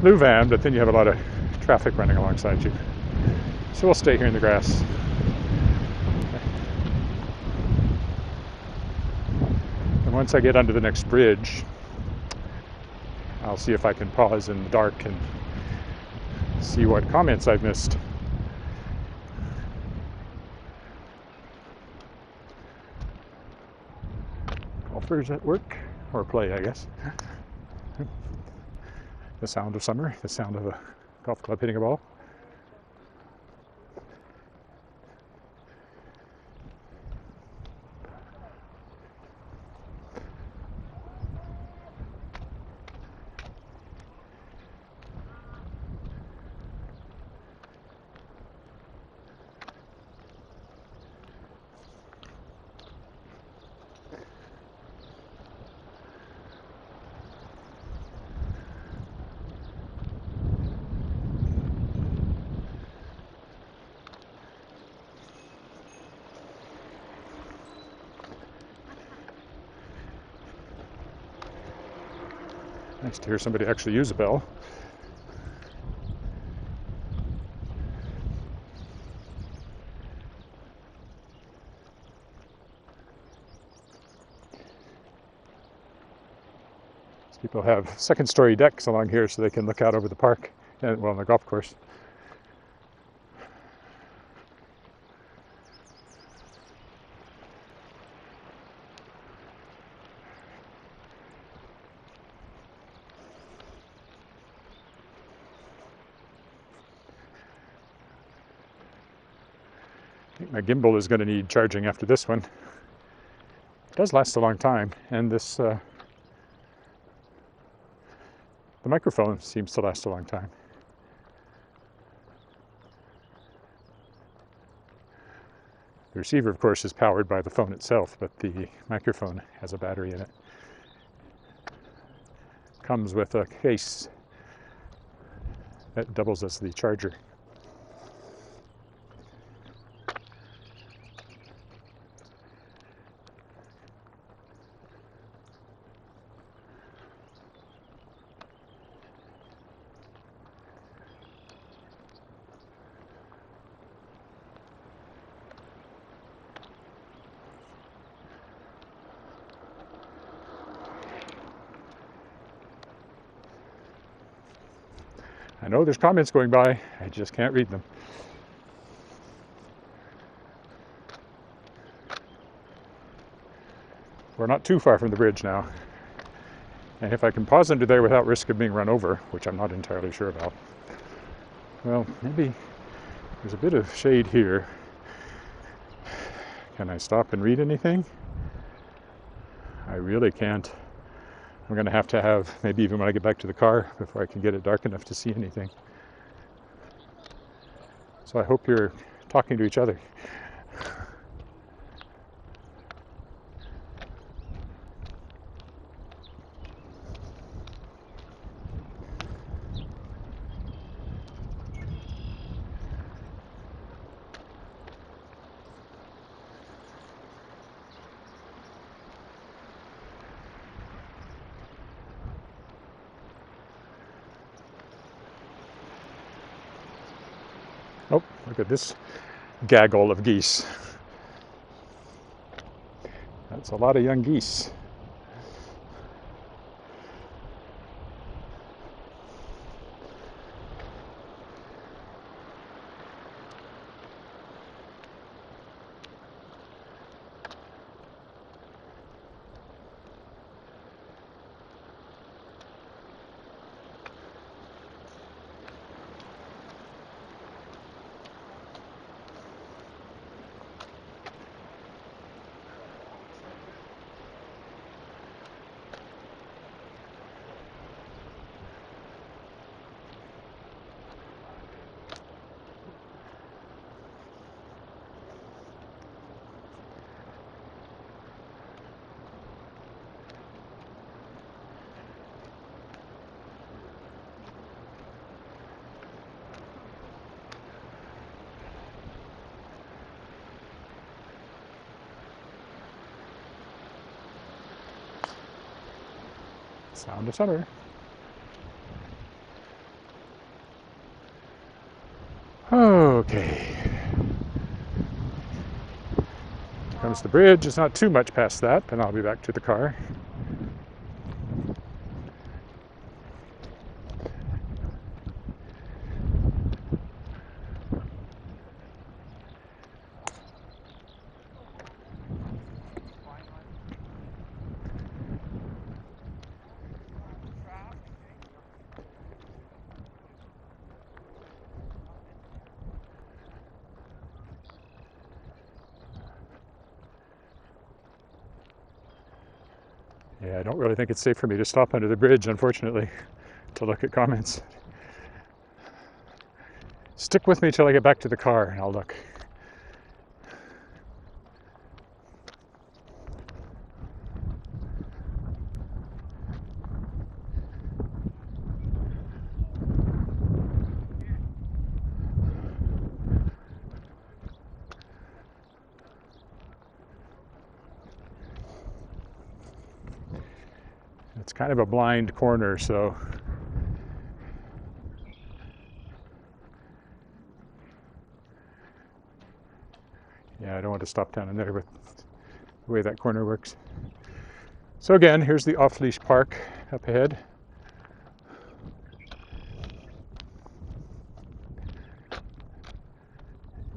A: Louvain, but then you have a lot of traffic running alongside you. So we'll stay here in the grass. And once I get under the next bridge, I'll see if I can pause in the dark and see what comments I've missed. Golfers at work, or play, I guess. The sound of summer, the sound of a golf club hitting a ball. Nice to hear somebody actually use a bell. These people have second-story decks along here so they can look out over the park, and well, on the golf course. I think my gimbal is going to need charging after this one. It does last a long time, and this the microphone seems to last a long time. The receiver, of course, is powered by the phone itself, but the microphone has a battery in it. Comes with a case that doubles as the charger. I know there's comments going by, I just can't read them. We're not too far from the bridge now. And if I can pause under there without risk of being run over, which I'm not entirely sure about, well, maybe there's a bit of shade here. Can I stop and read anything? I really can't. I'm going to have, maybe even when I get back to the car, before I can get it dark enough to see anything. So I hope you're talking to each other. Oh, look at this gaggle of geese. That's a lot of young geese. Sound of summer. Okay. Comes the bridge. It's not too much past that, and I'll be back to the car. Yeah, I don't really think it's safe for me to stop under the bridge, unfortunately, to look at comments. Stick with me till I get back to the car and I'll look. It's kind of a blind corner, so yeah, I don't want to stop down in there with the way that corner works. So again, here's the off-leash park up ahead. You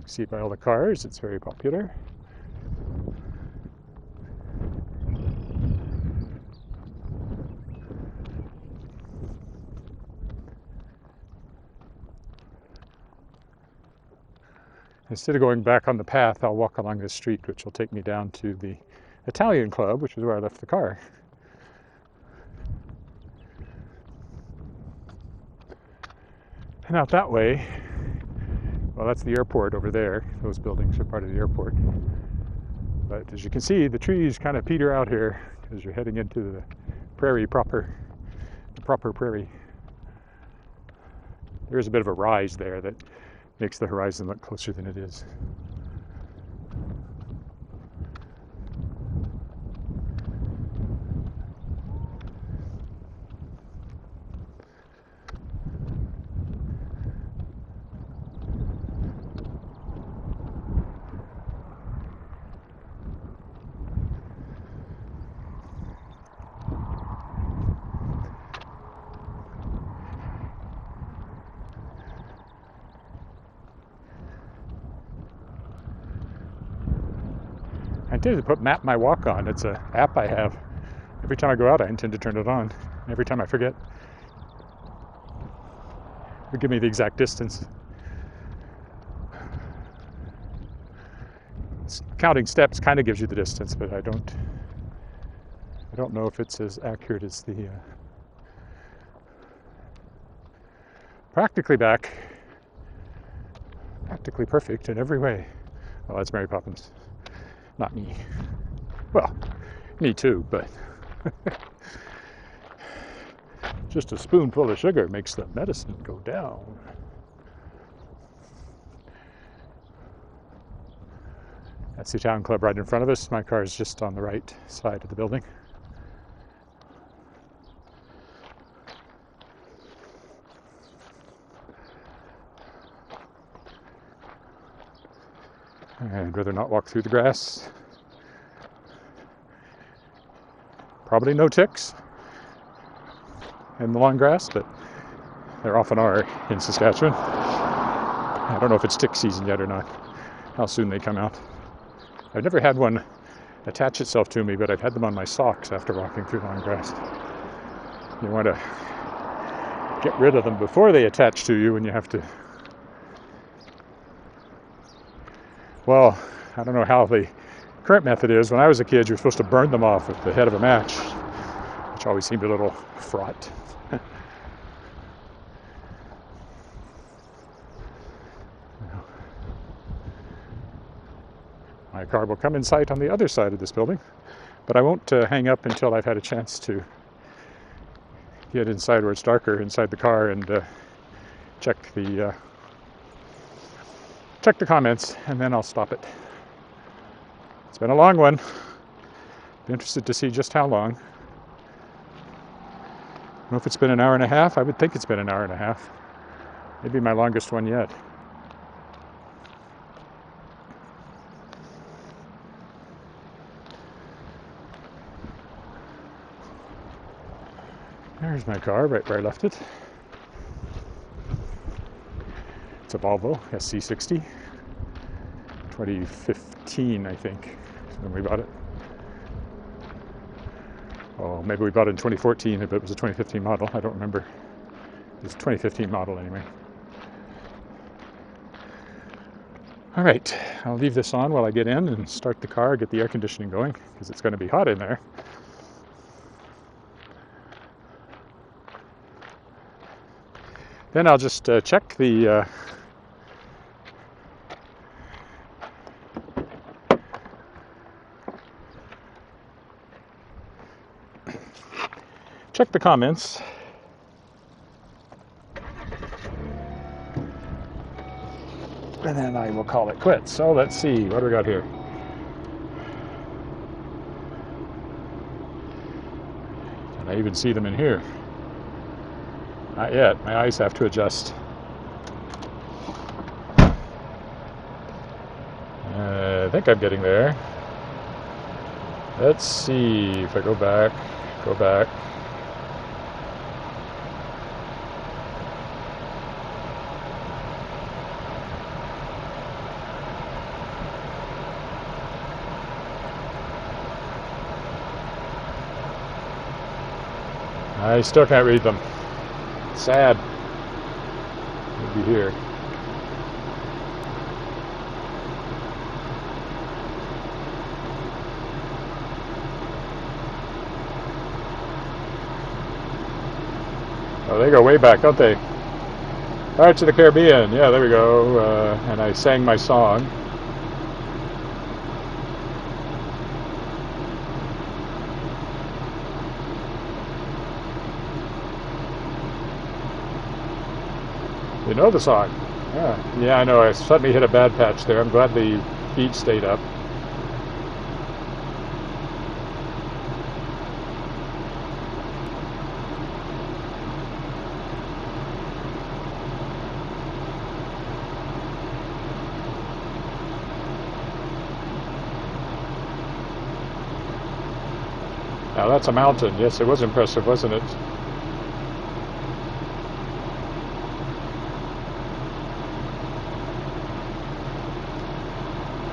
A: see it by all the cars, it's very popular. Instead of going back on the path, I'll walk along this street, which will take me down to the Italian club, which is where I left the car. And out that way, well, that's the airport over there. Those buildings are part of the airport. But as you can see, the trees kind of peter out here as you're heading into the prairie proper, the proper prairie. There is a bit of a rise there that makes the horizon look closer than it is. I intended to put Map My Walk on. It's an app I have. Every time I go out, I intend to turn it on. Every time I forget, it'll give me the exact distance. Counting steps kind of gives you the distance, but I don't know if it's as accurate as the practically perfect in every way. Oh, that's Mary Poppins, not me. Well, me too, but just a spoonful of sugar makes the medicine go down. That's the town club right in front of us. My car is just on the right side of the building. I'd rather not walk through the grass. Probably no ticks in the long grass, but there often are in Saskatchewan. I don't know if it's tick season yet or not, how soon they come out. I've never had one attach itself to me, but I've had them on my socks after walking through long grass. You want to get rid of them before they attach to you, and you have to, well, I don't know how the current method is. When I was a kid, you were supposed to burn them off with the head of a match, which always seemed a little fraught. My car will come in sight on the other side of this building, but I won't hang up until I've had a chance to get inside where it's darker inside the car and check the comments, and then I'll stop it. It's been a long one. Be interested to see just how long. know if it's been an hour and a half. I would think it's been an hour and a half. Maybe my longest one yet. There's my car, right where I left it. It's a Volvo SC60, 2015, I think, when we bought it. Oh, maybe we bought it in 2014, but it was a 2015 model. I don't remember. It was a 2015 model anyway. All right, I'll leave this on while I get in and start the car, get the air conditioning going, because it's going to be hot in there. Then I'll just check the comments. And then I will call it quits. So let's see, what do we got here? Can I even see them in here? Not yet. My eyes have to adjust. I think I'm getting there. Let's see if I go back. I still can't read them. Sad. Maybe here. Oh, they go way back, don't they? Pirates of the Caribbean. Yeah, there we go. And I sang my song. You know the song. Yeah, I know. I suddenly hit a bad patch there. I'm glad the feed stayed up. Now that's a mountain. Yes, it was impressive, wasn't it?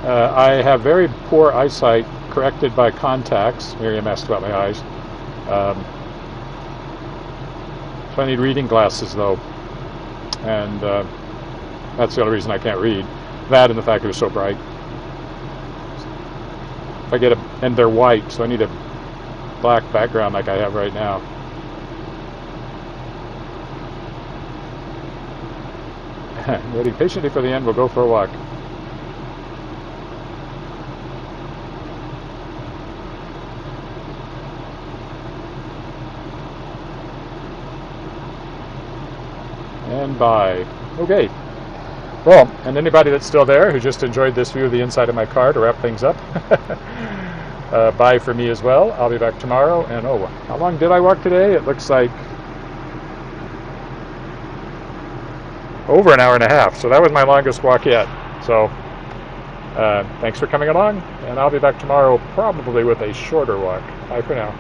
A: I have very poor eyesight, corrected by contacts. Miriam asked about my eyes. So I need reading glasses, though. And that's the only reason I can't read. That and the fact it was so bright. If I get and they're white, so I need a black background like I have right now. Waiting patiently for the end, we'll go for a walk. And bye. Okay. Well, and anybody that's still there who just enjoyed this view of the inside of my car to wrap things up, bye for me as well. I'll be back tomorrow. And oh, how long did I walk today? It looks like over an hour and a half. So that was my longest walk yet. So thanks for coming along, and I'll be back tomorrow probably with a shorter walk. Bye for now.